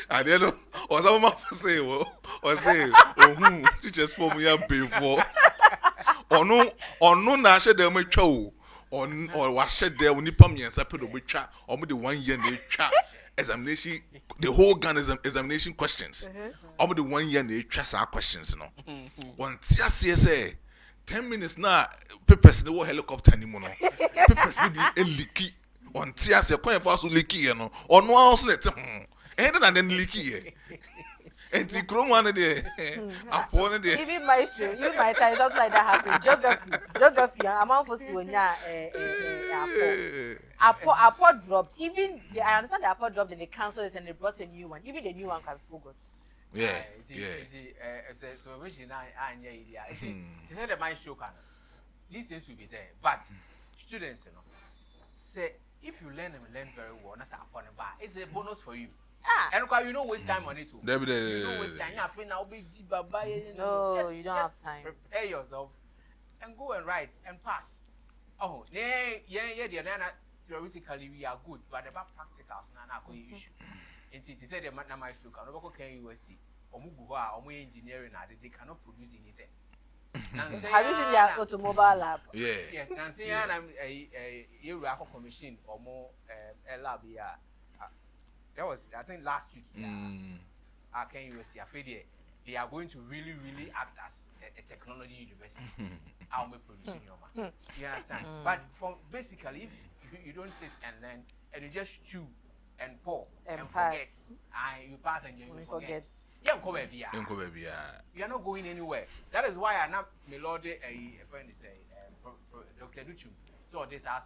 I didn't know. Or someone say, or say, teachers for me are paying for. Or no, Nasha de Macho, or was shed there when you pump me and separate the chat, or the 1 year they chat examination, the whole gun examination questions. Or the 1 year they chat our questions, no. One CSA. 10 minutes now, papers the helicopter anymore. Papers be leaky. On tears, a coin for us leaky, you know. Or no house let and then leaky. And the chrome one day, upon it. Even my true, you might try something like that happen. Geography, I'm out for Sunya. Apple dropped. Even I understand the apple dropped and they cancelled it and they brought a new one. Even the new one can be forgot. Yeah. So vision and yeah, it's not a mind show can. These things will be there, but students, you know, say if you learn very well, that's upon a bar. It's a bonus for you. And you don't waste time on it too. You don't waste time. You feel now be no, you don't have time. Prepare yourself and go and write and pass. Oh, yeah. Theoretically we are good, but about practicals, not going issue. And it said the man might look at university or engineering, they cannot produce anything. Have you seen their automobile lab? Yeah. Yes, Nancy, and I'm a commission or more a lab. Yeah, that was, I think, last week. I can university. I feel they are going to really act as a technology university. I'll be producing your man. You understand? But from basically, if you don't sit and learn and you just chew and pour and forget, you pass and you forget. You are not going anywhere. That is why I now melody a friend say Dr. Duchu. So this has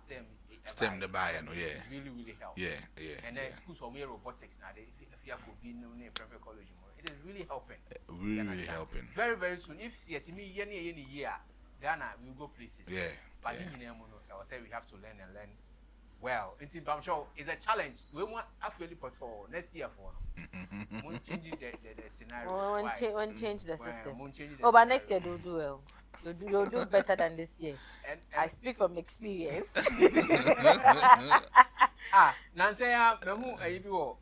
STEM the buy and really help. Yeah. And then schools for me robotics now. If you have Khobby no private college, it is really helping. Really helping. Very soon. If see to me any year, Ghana we will go places. Yeah. But I will say we have to learn. Well, I'm sure it's a challenge. We want actually for next year for won't change the scenario. Won't change the system. But next year they'll do well. They'll do better than this year. And I speak from experience. Nancy, memu ayibi wo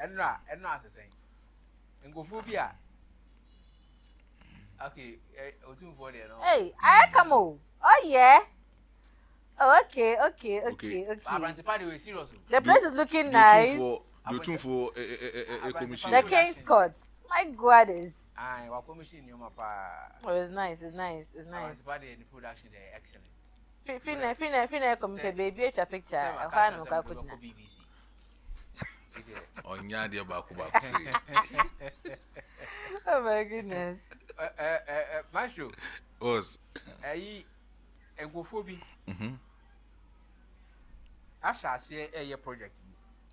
enra as saying. Ngophobia. Okay, otum for there no. Hey, I come on. Oh yeah. Oh, okay. The place is looking nice. For a commission. The King's Court. My goodness. What commission you Oh, it's nice. It's nice. The production they excellent. Fina come baby a picture. I no ka kutina. Onya dia baku say. Oh my goodness. Maestro. Os. Khobby. I shall say a project.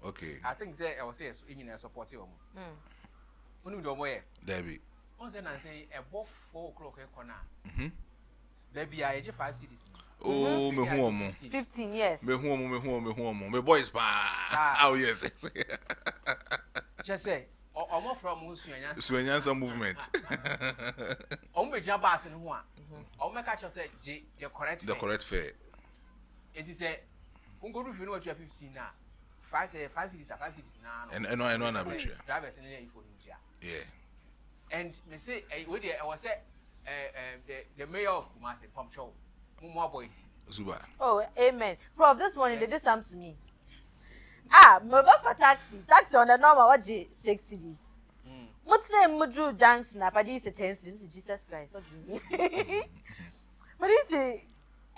Okay. I think say I will say engineer support you. Only the boy. Debbie. Once and I say above 4 o'clock a corner. Baby, I just 5 cities. Oh, me home. 15 years. Me home. Me boys pa. Oh yes. Just say, or from Muslian. Swenyansa movement. Ombe jabas in one. Ombe catch us the correct. The correct fare. It is a go if you know what you are 15 now. 5 cities now. And I know drivers in the phone. Yeah. And they say, I was the mayor of Kumasi, Pump Show, more boys. Zuba. Oh, amen. Prof, this morning they did something to me. Ah, mobile for taxi on the normal, what 6 cities. What's the name Mudru Junction? But this is 10 cities, Jesus Christ. What do you mean? But this is,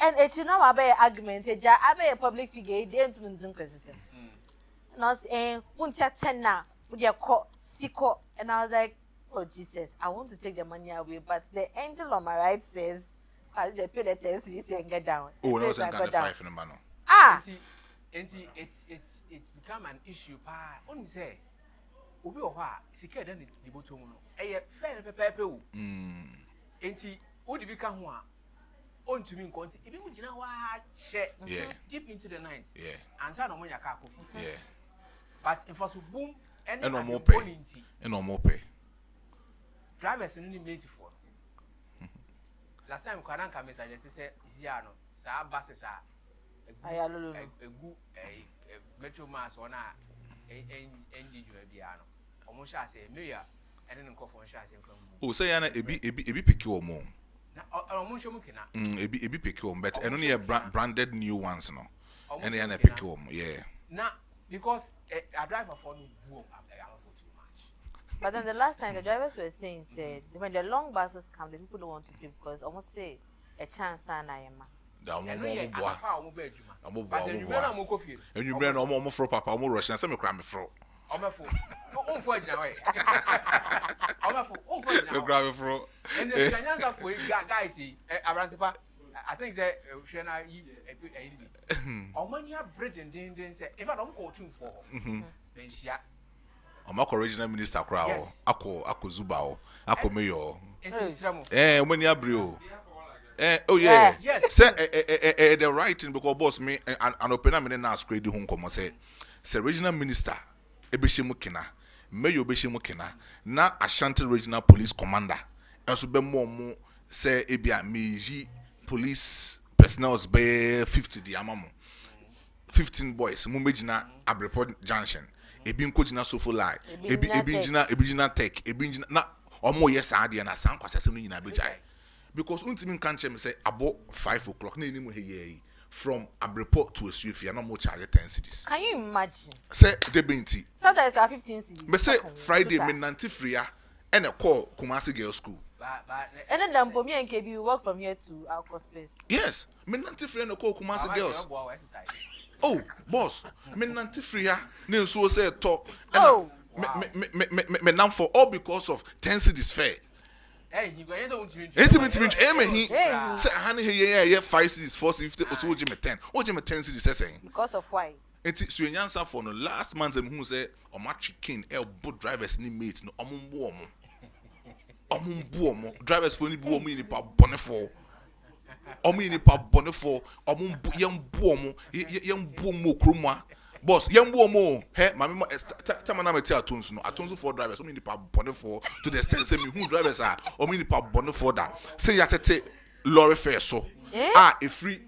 and it's not about argument, it's a public figure, they don't mean criticism. Not saying, won't you 10 now, with your court, Siko, and I was like, oh Jesus, I want to take the money away, but the angel on my right says, I just pay the 10 cities and get down. Oh, no, it's not 5 in the man. Ah, it's become an issue. Only say, Ubi or what? Sika then the bottom. A fair paper. Enti, would you become one? On to me, if you would know what, Yeah. Deep into the night. Yeah. And son of Moya Kaku. Yeah. But if I boom, and no more pay. And no more pay. Drivers only made for. Last time Karanka message said, Isiano, Sa buses are a good metro mass on a piano. Almost as a mayor and then call for a chassis from. Oh, say, Anna, a be pick your mom. Almost A be pick your but and only a branded new ones, no. And they are pick your yeah. Now, because a driver for me, too much. but then the last time the drivers were saying, said, when the long buses come, the people don't want to pay because almost say a chance and I am. And you bring no more for Papa, more Russian, some cram fro. You grab it fro. And the answer for guys, I think that or when you have bridge and then say, if I don't go too far, then she I'm original minister crowd. Yes. Ako Zubao. Ako mayor. Eh, when you brio. Oh yeah. Yes. Say the writing because boss me an open me na screen the home come say regional minister ebeshemu kina mayor ebeshemu kina na Ashanti regional police commander enso be mo say ebia meji police personnel be 50 di amamo 15 boys mu megina Abreport junction ebi nkojina sofo line ebi jina tech ebi jina na omo yes ade na san kwasasem no nyina bejai because untimi kan che me say abo 5 o'clock na enimu heye from Abreport to Esuefia no more charge 10 cedis. Can you imagine? Say debenti Sometimes you have 15 cedis. Me say Friday me nanti free and a call Kumasi Girls School. And then Lambomi and KB you walk from here to our space. Yes, me nanti free and a call Kumasi Girls. Oh, boss, me nanti free ne so say talk. Oh, me now for all because of 10 cedis fair. Hey, you guys don't say honey here 5 cedis 4 cedis also give me 10. What give me 10 cedis saying? because of why? Enti so nyansa for no last month who say o ma chicken boat drivers ni mates no omumbu omo drivers for ni bu omo ni pa bone for omo ni pa bone for omumbu yembu omo kroma boss yembu omo he mama tama na meti atonsu for drivers omo ni pa bone for to the extent say me who drivers are omo ni pa bone for that say ya tete lorry fare so e free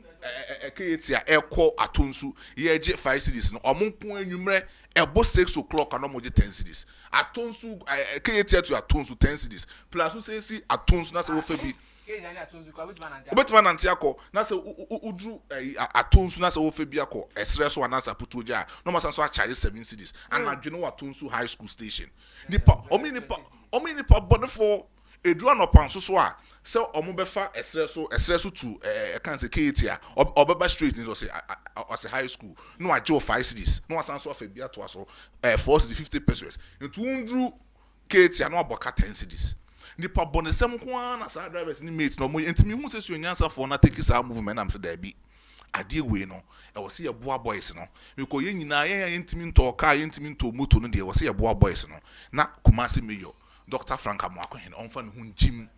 Katia Eko Atunsu, Yeje 5 cities, no Omunkun Numre, Ebo 6 o'clock, and almost 10 cities. Atunsu, Katia to Atunsu 10 cities. Plus, who says Atunsu, that's a Febi. But man Antiako, that's a Udru Atunsu, that's a Febiako, Esresso, and that's a Putuja, no more than so I charge 7 cities. And I know Atunsu High School Station. Nipa, Ominipa, but for a drone upon Suswa. So omobefa esreso to can say Katia Obeba Street ni say high school no ajo 5 cities no asan so afebia to aso 40 50 pesos into undru Katia no aboka 10 cities nipa bonesem ko na sa drivers ni mate no mo entimi hu se nyansa for na take sa movement am say da bi ade we no e wo se ye boa boys no because ye nyina ye entimi nto car ye entimi nto moto no de wo se ye boa boys no na Kumasi mayor Dr. Frank Amwako on fan hun Jim.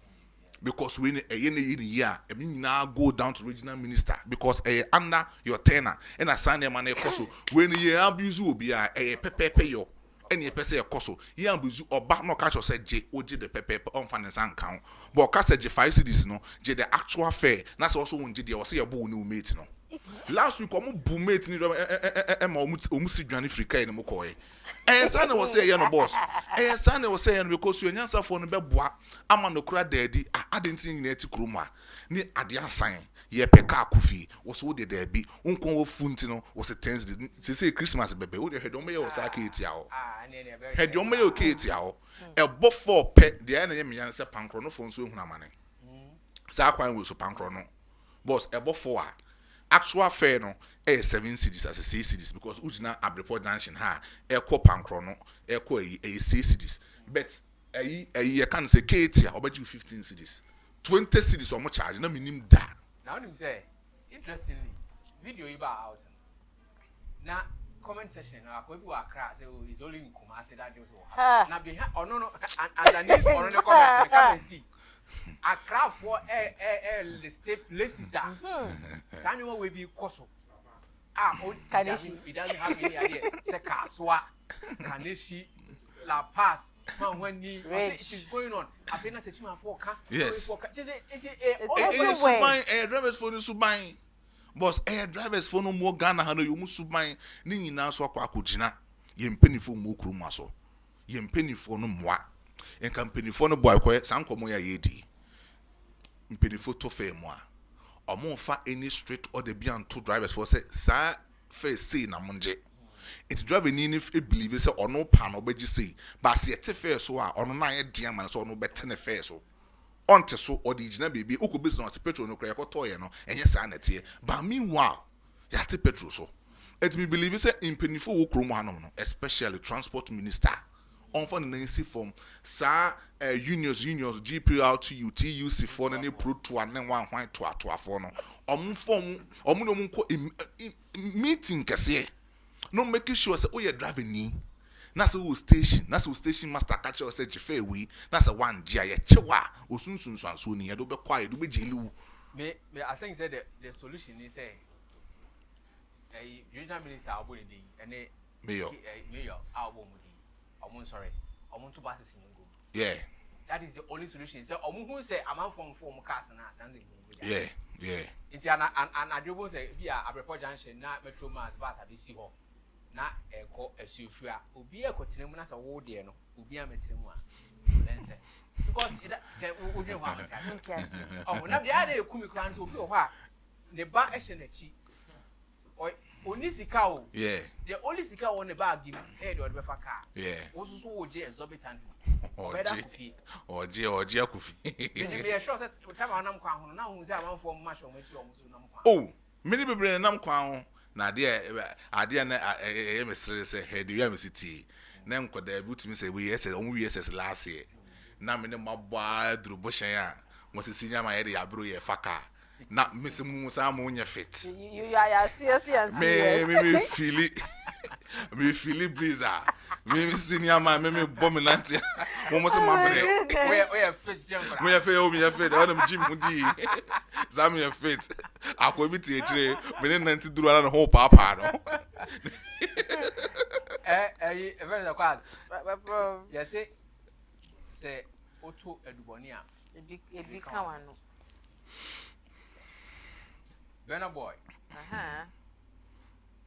Because when a year, I mean now go down to regional minister because under your tenor and a son man a coso when you abuse will be a pepe yo any person a coso you abuse or back no catch or said J o J the pepe on finance account but cast J 5 cities no J the actual fare that's also when J was a boo new mate no last week I'm boom mate ni omusi dwane frika ni mokoe son was say no boss son was saying because you nyansa for no beboa ama no kura daddy adentin ni eti kroma ni ade asan ye peka akufi was wo de dabi unkon wo funti no was 10 say Christmas bebe wo de hedom ye wo saka etia ho hedom ye o ke etia ho e bo for pe de na ye me say pankro no fo nso ehuna mane sa kwan we so pankro no boss e bo for actual fare no 7 cities as a 6 cities because ujina abreport dancing ha eko pankro no eko 6 cities but you can say Katie about you 15 cities 20 cities or more charge na minim da now him say interestingly video you out na comment section akobi wa cry say oh is only in Kumasi that dey so na be oh no underneath on the comments come and see a crowd for the state places Samuel will be koso it doesn't have any idea say Kaswa Kaneshi La Paz man when it is going on I been not teaching my forecast yes it drivers for the subai boss air drivers for no more Ghana hano you must subai ni nyina so akwa akogina ye mpanifo mu kuruma so ye mpanifo no mwa en kampanifo no boy ko sankomo ya yedi mpanifo to fe mo a omo fa any street or the bian two drivers for say sa face say na monje it driver ni if believe say ono pa no beji say but se te fe so a ono na ye dia man so ono bete ne fe so onte so original baby uko business petrol no kra yakoto ye no enye sa na tie but meanwhile ya te petrol so it me believe say impenifo wo kromo hanom no especially transport minister on for the nancy from sa unions GPRTU TUC for na pro to an one white to for no form no ko meeting kese no making sure say oh you driving ni na so station master catch us say jefe we na say one gia ye chewa osunsun so ni ye do be quiet do be jelu me I think say the solution is say regional minister abodi dey and mayor abomudi sorry to buses in go yeah that is the only solution say who say amount from cars na sanding yeah it's an adrobo say be a report junction na metro mass bus abi si ho na eko asufua obi ekotenemu na say wo de no obi ametenemu a then say because we dey want oh na dey dey kumi kran so obi o ho a ne ba ehye na chi only sika o yeah the only sika on the bag give head or be fa car yeah also so oje exorbitant oje akufi me sure say time anam kwa ho na hu say am for match o machi o so nam kwa oh many bebre nam kwa ho na ade na e mesere say head you city na nkoda butumi say we yes on we yes last year na me ne mabwa drubo shan a mo se sinya ma ye de abro ye fa car na misimu sa mo nya fit you are seriously and serious me feel breeze me senior man me dominant mo se mabre we fit young me fit on them gym mudi zam ye fit akwa bi ti echire me ne nanti duru na ho papa no very the class yes say auto eduboni a ebi kan wano Benna boy.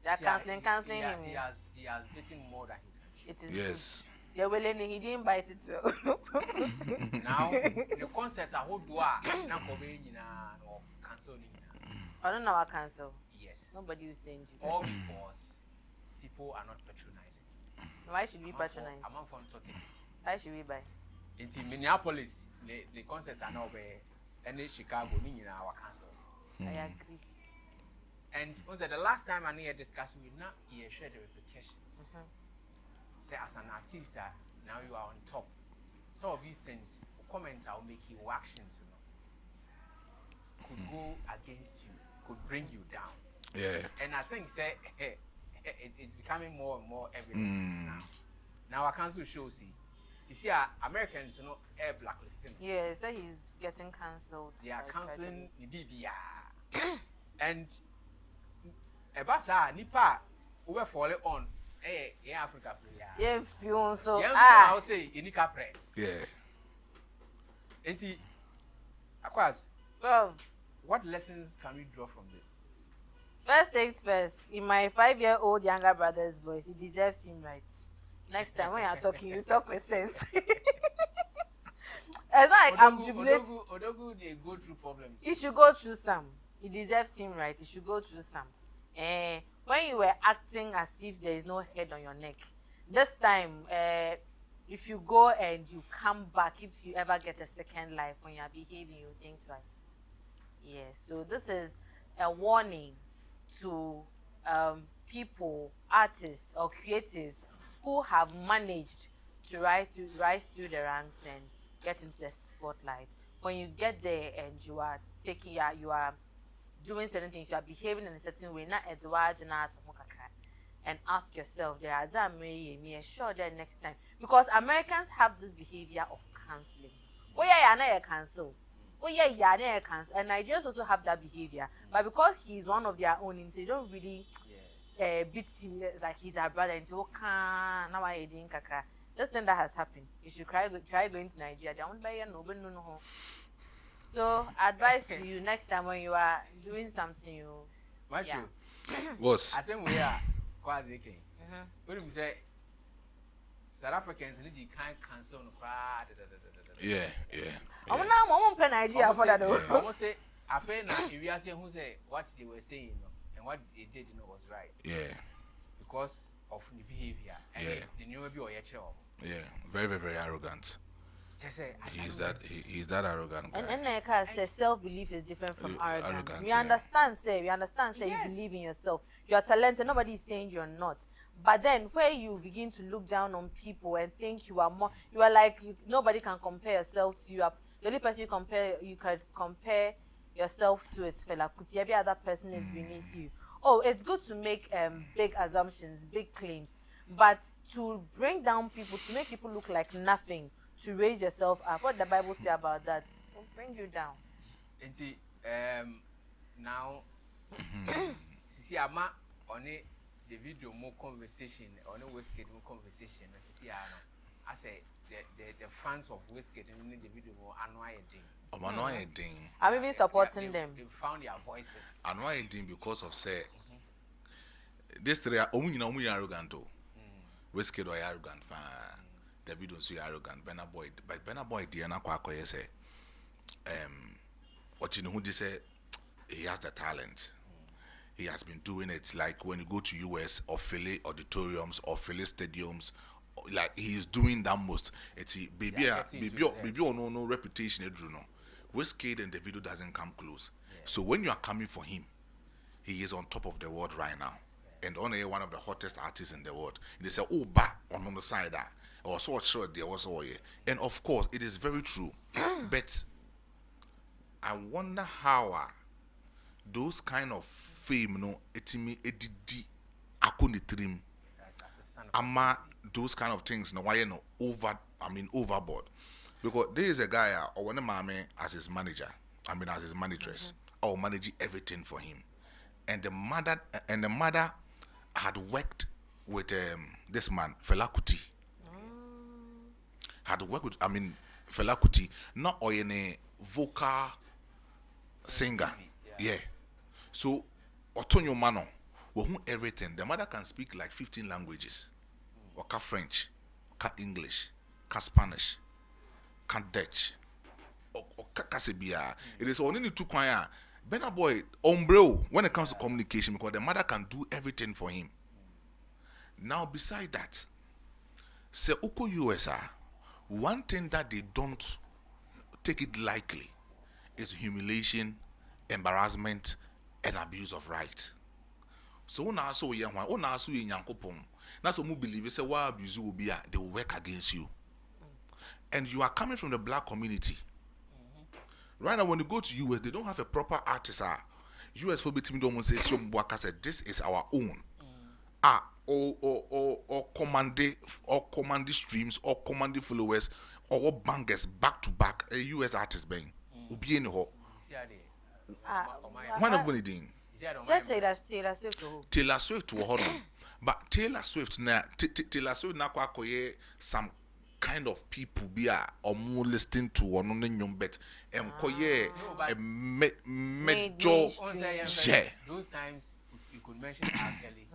They're canceling him. He has eaten more than he can chew. It is yes. They're willing. He didn't bite it well. Now the concerts are hold door. Now Khobby no canceling. I don't know. I cancel. Yes. Nobody will send you. All because people are not patronizing. Why should we patronize? I'm on phone to tickets. Why should we buy? In Minneapolis, the concerts are now there. And in Chicago, we our cancel. I agree. And was that the last time I had a discussion with now, he shared the repercussions. Say, as an artist, that now you are on top. Some of these things, comments I will make you, actions, could go against you, could bring you down. Yeah. And I think, say, it's becoming more and more evident now. Now, our council shows, You see, Americans, you know, air blacklisting. Yeah, so he's getting cancelled. They are cancelling the BBA. And a basa, nipa, who were falling on, Africa. Yeah, few so. I'll say, in Capre. Yeah. And see, Aquas, Well, what lessons can we draw from this? first things first, in my 5-year-old younger brother's voice, he deserves him right. Next time when you're talking, you talk with sense. It's not like I'm jubilating. Odogu, they go through problems. He should go through some. He deserves him right. He should go through some. When you were acting as if there is no head on your neck, this time, if you go and you come back, if you ever get a second life, when you're behaving, you think twice. Yeah, so this is a warning to people, artists or creatives who have managed to rise through the ranks and get into the spotlight. When you get there and you are doing certain things, you are behaving in a certain way, not and ask yourself, there are sure that next time, because Americans have this behavior of canceling. Oh yeah, yeah, cancel. Oh yeah, yeah, cancel. And Nigerians also have that behavior, but because he's one of their own, they don't really beat him like he's our brother. And so, now I didn't kaka. This thing that has happened, you should try going to Nigeria. They won't buy no. So, advice to you next time when you are doing something, you. Matthew, Was I think we are quite okay. When we say South Africans need to cancel no crowd. yeah. I'm not pay Nigeria for that though. I must say, I feel now if you are saying who say what they were saying, and what they did, was right. Yeah. Because of the behavior. And the new maybe or your child. Yeah. Very, very, very arrogant. Just say He's that arrogant guy. And Neka says self-belief is different from arrogance. We yeah. understand, Yes. you believe in yourself. You are talented. Nobody is saying you're not. But then where you begin to look down on people and think you are more, you are like, nobody can compare yourself to you. The only person you can compare yourself to is Fela Kuti. Every other person is beneath you. Oh, it's good to make big assumptions, big claims. But to bring down people, to make people look like nothing, to raise yourself up, what the Bible say about that will bring you down. And see, now, see, I'm on the video more conversation, on a Whiskey more conversation. I say the fans of Whiskey in the video more annoying. I'm even supporting them. They found their voices. Annoying because of say this three are only arrogant. Whiskey or arrogant. The video so arrogant. Benna boy, Diana Kwako say, what you know who they say he has the talent. He has been doing it like when you go to US or Philly auditoriums or Philly stadiums, like he is doing that most. It's baby or no reputation, no. Whiskey and the video doesn't come close. Yeah. So when you are coming for him, he is on top of the world right now. Yeah. And only one of the hottest artists in the world. They say, oh, on the side, or so short there was all. And of course, it is very true. But I wonder how those kind of fame, etimi edidi akuni trim. Ama those kind of things, why overboard. Because there is a guy or one mommy as his manager, as his manageress, or managing everything for him. And the mother had worked with this man, Fela Kuti. Had worked with Fela Kuti, not any vocal singer. Yeah. So Otonyo Mano, who everything. The mother can speak like 15 languages. Or French, English, Spanish, Dutch, or Kasibia. It is only two choir. Benna boy, umbrella when it comes to communication, because the mother can do everything for him. Now, beside that, say Uko USA, one thing that they don't take it lightly is humiliation, embarrassment, and abuse of right. So now so young one, now so in Yankopon. That's what we believe. Say why abuse will be, they will work against you. And you are coming from the black community. Right now, when you go to US, they don't have a proper artist. US for between them say this is our own. or command streams or command followers or bangers back to back a US artist bang. Ubi in ho. One of them. Taylor Swift. Taylor Swift to hold on. But Taylor Swift na kwa koye some kind of people be or more listening to one on the nyum bet koye a major share. Those times you could mention R. Kelly,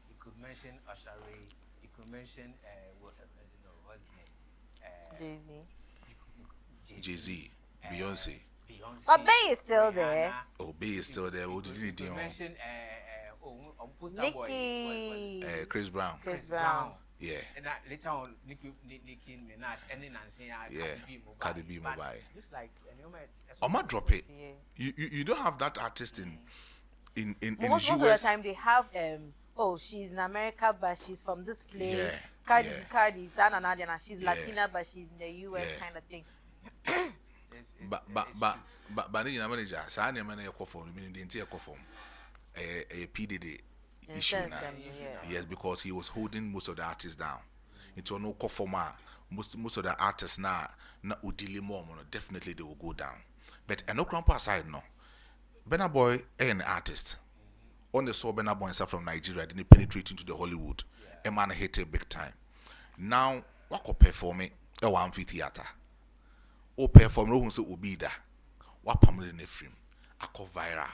you could mention Usher Ray, you could mention what's his name? Jay-Z, Beyonce. But Bay is still there. Oh, Bay is still there. What did he do? Mention Nicki. Chris Brown. Yeah. And that later on, Nicki Minaj, and then Cardi B mobile. Just like I might drop it. You don't have that artist in most the of the US. time they have she's in America but she's from this place. Yeah. Cardi, Sana Nadia, she's Latina but she's in the US kind of thing. But in manager, Sanya man a phone, meaning the entire phone. A PDD issue now. Yes, because he was holding most of the artists down. Into no conforma. Most of the artists now na udili more definitely they will go down. But no crump aside no. Burna Boy an artist. On the saw Burna Boy himself from Nigeria didn't penetrate into the Hollywood. A man hated big time. Now what could perform it? A amphitheater. O perform no one say obida. What pamela in the frame. I call viral.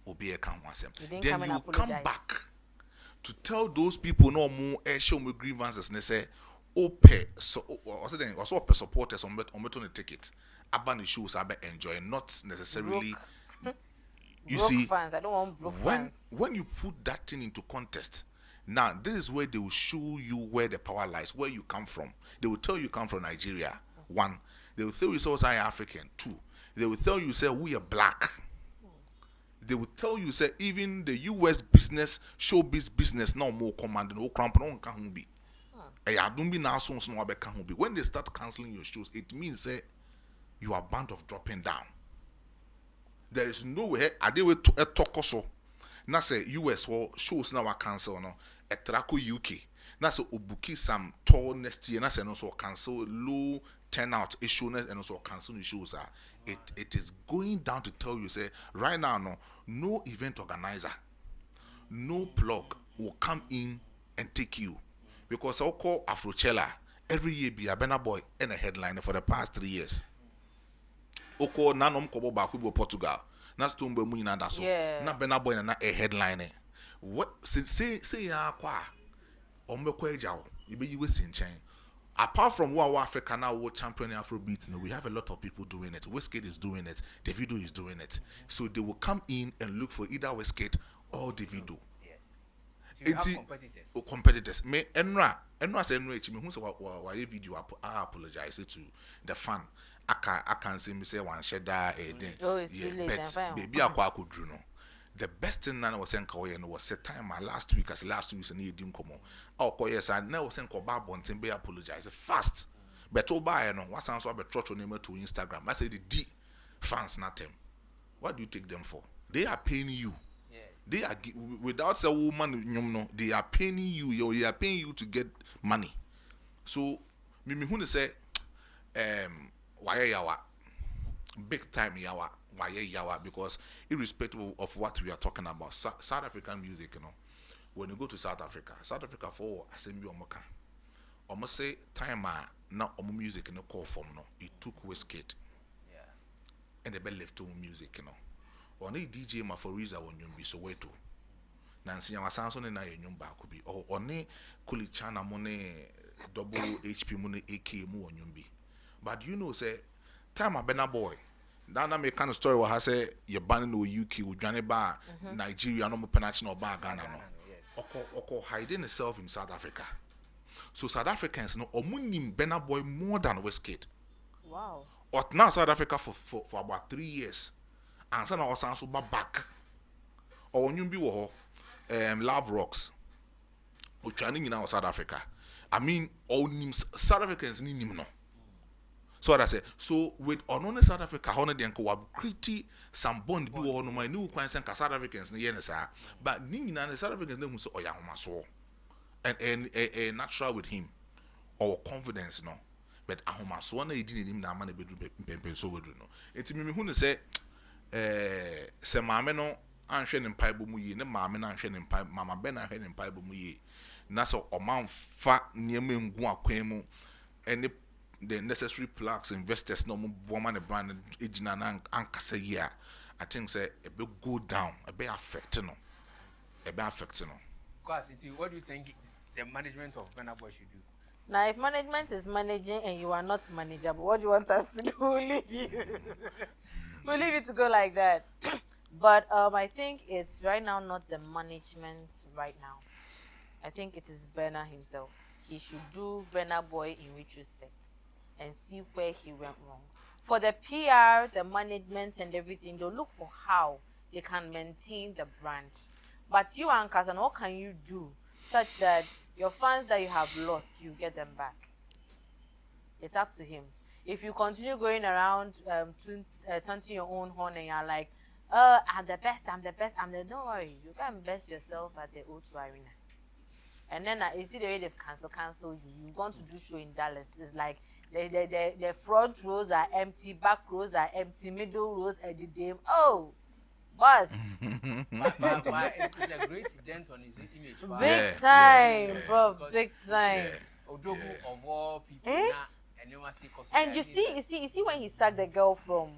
Obi come once. Then you come back to tell those people no more show me grievances and they say pay so also pay supporters on the ticket. Abandon shows I be enjoying, not necessarily you see fans. I don't want broke fans. When you put that thing into contest, now this is where they will show you where the power lies, where you come from. They will tell you come from Nigeria. One, they will tell you so I African. Two, they will tell you say we are black. They will tell you say even the US business, showbiz business now more command no cramp no can be. I don't be now so no can be. When they start cancelling your shows, it means say you are bound of dropping down. There is no way I did with a talk also. Now say US or shows now are cancel no a Traco UK. Now say Obuki some tour next year. Now say also cancel low turnout issues and also cancel issues. It is going down to tell you say right now no event organizer, no plug will come in and take you because I'll call Afrochella every year be a Burna Boy and a headliner for the past 3 years. Oko nanom kobo baku bo Portugal. Na stumbe mu nyina da so. Na Burna Boy na a headliner. What say ya kwa ombekwa eja wo. Ibe yiwe sinchen. Apart from what Africa now world champion in Afrobeat, we have a lot of people doing it. Westgate is doing it. Davido is doing it. So they will come in and look for either Westgate or Davido. Yes. So you have competitors. Competitors. Me Enra say Enra me who say why video I apologize to the fan. I can say me say one sheda it's too late. But baby akwa akudru no. The best thing I was saying was set time last week and you didn't come on. Oh, yes, I never sent Khobby and be apologize fast. But to buy no what sounds like a trotro name to Instagram. I say the D fans not them. What do you take them for? They are paying you. Yeah. They are without a woman, they are paying you. They are paying you to get money. So, me who say, why yawa, big time yawa. Why yawa? Because irrespective of what we are talking about, South African music, when you go to South Africa for assembly omoka, almost say time now music in the core form it took Westgate, and the bell left to music, Only DJ ma for reason when you be so way to. Nancy ama Samson na yenyumba could be or only Kuli Chana money double HP money AK mu onyumbi. But say time a Burna Boy. That make kind of story where I say you're banning no UK with Johnny Bar, Nigeria, no more national bar Ghana no. Oko hiding itself in South Africa. So South Africans know omunim Burna Boy more than Westgate. Wow. Or now South Africa for about 3 years. And so now also back. Or when you be Love Rocks. Which are in South Africa. I mean all names South Africans need no. So what I say, so with on South Africa, honor the uncle pretty some bond be on my new South Africans, but Nina South Africans know so Oyama so. and a natural with him or confidence no. But ahoma so na edi nim na ama na bedu pempen so wedu no. Enti me hu ne say se maame no anhwe ne mpaebo mu yi ne maame na anhwe ne mpaebo mama be na anhwe ne mpaebo mu yi na so omanfa niema ngu akwan mu and the necessary plaques investors no mo boma ne brand ejina na ankasa yi a I think say e be go down e be affect no Because what do you think the management of Ghana Boy should do? Now, if management is managing and you are not manageable, what do you want us to do? We'll leave you. We'll leave it to go like that. But I think it's right now not the management right now. I think it is Burna himself. He should do Burna Boy in retrospect and see where he went wrong. For the PR, the management and everything, they'll look for how they can maintain the brand. But you and Kazan, what can you do such that your fans that you have lost, you get them back? It's up to him. If you continue going around taunting your own horn and you're like, I'm the best, don't worry, you can best yourself at the O2 Arena. And then you see the way they've canceled you. You've gone to do show in Dallas. It's like the front rows are empty, back rows are empty, middle rows are the damn. Oh, boss. But it's a great dent on his image. Big time, bro. Big time. Odogu of all people. And you see when he sacked the girl from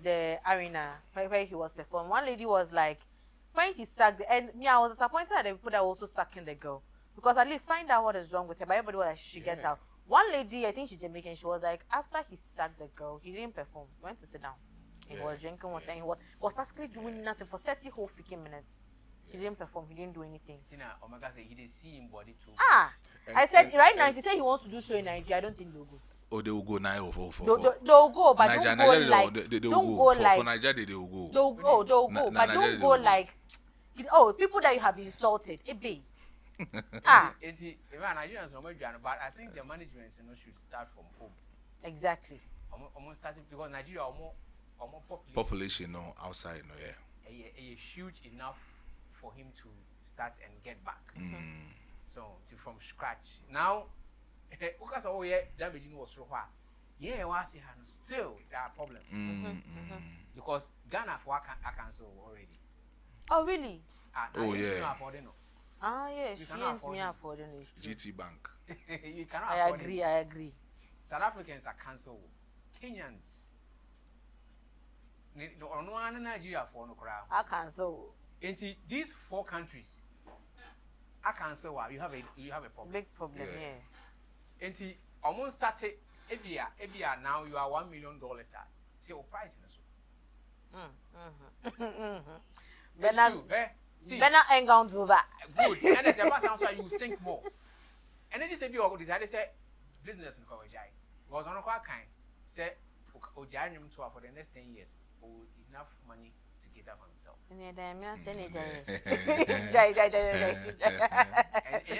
the arena where he was performing, one lady was like, when he sacked, and I was disappointed that the people that were also sacking the girl, because at least find out what is wrong with her. But everybody was like, she gets out. One lady, I think she's Jamaican, she was like, after he sacked the girl, he didn't perform. He went to sit down. He was drinking water. He was basically doing nothing for 30 whole freaking minutes. He didn't perform. He didn't do anything. Omega said he didn't see him body too. I said right now, if he say he wants to do show in Nigeria, I don't think they'll go. Oh, they will go now they'll go, but Nigeria, don't go like for Nigeria they will go. They'll go, but don't go like people that you have insulted. It be. Nigerians are but I think the management should start from home. Exactly. Almost starting because Nigeria more population no outside no huge enough for him to start and get back. So from scratch now. Because damaging was so hard. Still there are problems. Because Ghana for I cancel already. Oh really? Yes. She ain't me affording it. GT Bank. You cannot I agree. South Africans are cancelled. Kenyans. No Nigeria for no crowd. I cancel. Into these 4 countries, I cancel. You have a problem. Big problem, And almost started every year now you are $1 million at price Bernard ain't going to do that. Good. And it's the why you sink more. And then they say you decided say business in Khobby was on a kind say for the next 10 years enough money to cater for himself. And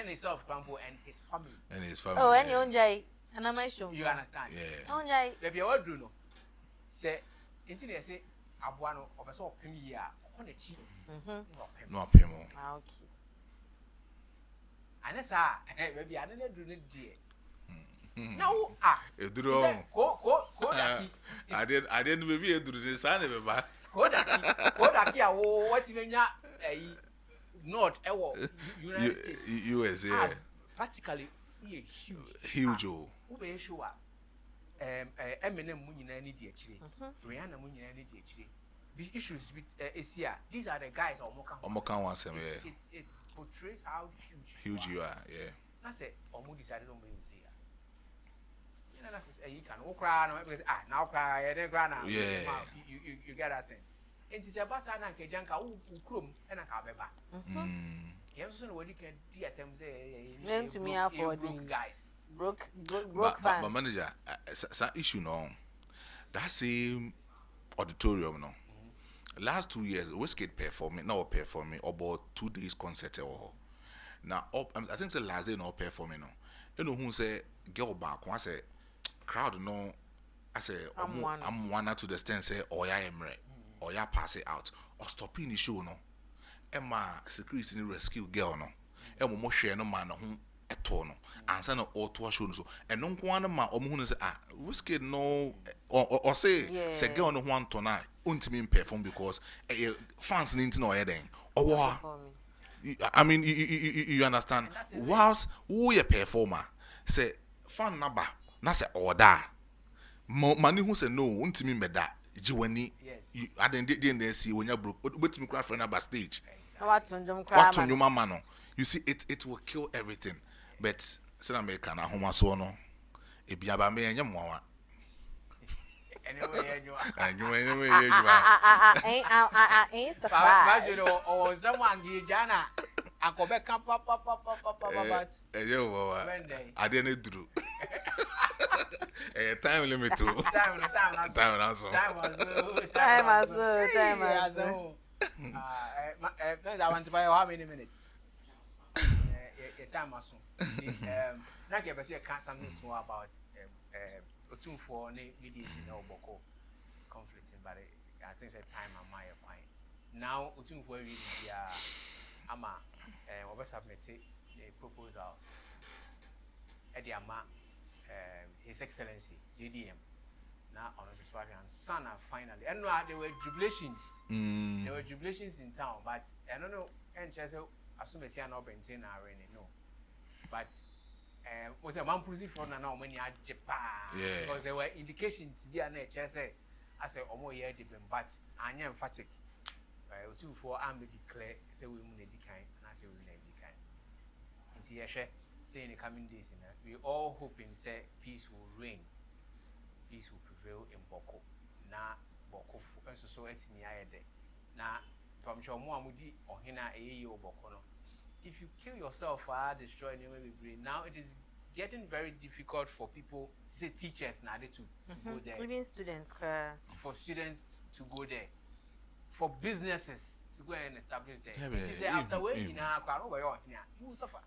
himself and his family. Oh, and your jay, and I might show you understand. Oh, jay, baby, what do you know? Say, until they say, Abuano of a sort of premier on a cheap. No payment. Okay. And that's maybe I didn't do it. No, I didn't maybe do the sign of a what even not United States. USA. Practically huge. Sure. Eminem Munina need actually. Rihanna Munina need actually. The issues with Asia, these are the guys Omokan wants him, it portrays how huge you are, That's it. Omo decided on me say. You can cry now cry then cry now. You get that thing. And it's a basana and Kajanka who crum and a cabeba. Yes, what you can do at them say to me for guys. Broke fans. But manager, some issue no. That same auditorium no. Last 2 years, Westgate performing about 2 days concert now I think the last day no performing no. You know who say girl back one say crowd no I say I'm one to the stand say oya emre or ya pass it out or stopping the show no. Emma security rescue girl no. e mo hwe no ma no ho eto no ansa na oto show no so eno nko an ma omo hu no say risky no or say girl no ho anto na untimi perform because fans ni nti na oye den owo I mean you understand whilst who a performer say fan naba na say order mani who say no untimi meda jiwani aden dey na see wonya broke betimi cry for na stage what on your mama no you see it will kill everything but say na make na homa so no e bia ba me enye mowa anyway ain't surprised you know or someone gi jana akobe kan pa but ade na duru time limit to time I want to buy how many minutes time aso na ke be say can something small about otumfo ne videos na oboko conflicting but I think say time am my point now otumfo read dia ama we submit the proposals e dia ama his excellency JDM now on the Swabian son finally and there were jubilations in town but I don't know and just assume say no maintain arena no but was a man pussy for now when you had Japan because there were indications there na just say as a omo year depend but anya emphatic two for am declare say we mun edikan and I say we mun edikan nti ye hwe say in the coming days we all hoping say peace will reign, peace will prevail in Boko na Boko so etimi ayede na from chomo amudi ohina eyi Boko no if you kill yourself or destroy any brain now it is getting very difficult for people say teachers now to go there even students for students to go there for businesses to go and establish there it is after when you suffer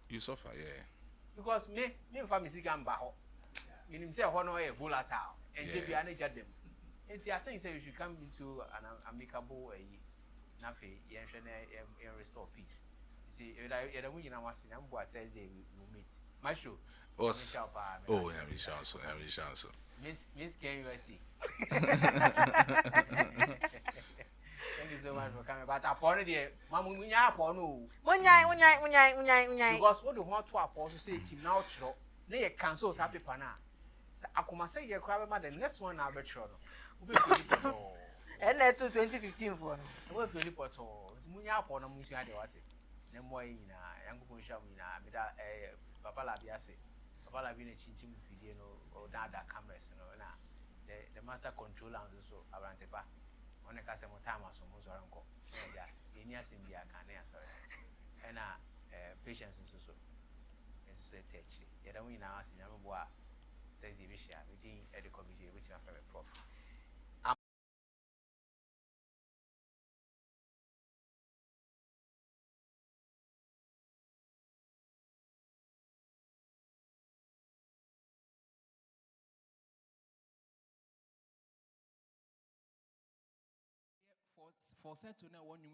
because me family can ba ho you say ho no volatile and je bia na jadem and I think say you should come into an amicable na fe yen hwe na restore peace. See, you don't win. I was in Amboa Thursday. We meet. My show. Oh, yeah, we shall so. Miss KUSD. Thank you so much for coming. But upon it, Mamma, we are upon no. Because what the want to apostle say, Kim now, they cancel happy pana. I come say, you're crying about the next one. I'll bet you. And that's 2015 for I will feel it for all. Munya upon a musia de was it. Nemo ina yangu kunsha mina bida papa la biase papa la bi na chinchim video no or dada cameras no na the master controller and so arantepa one ka se mo time aso mo zoro nko ya eni asem bia kan na sorry and patience so eso say teach ya da mu ina asem ya mo a there's the issue within the committee which my favorite prof for set to know one you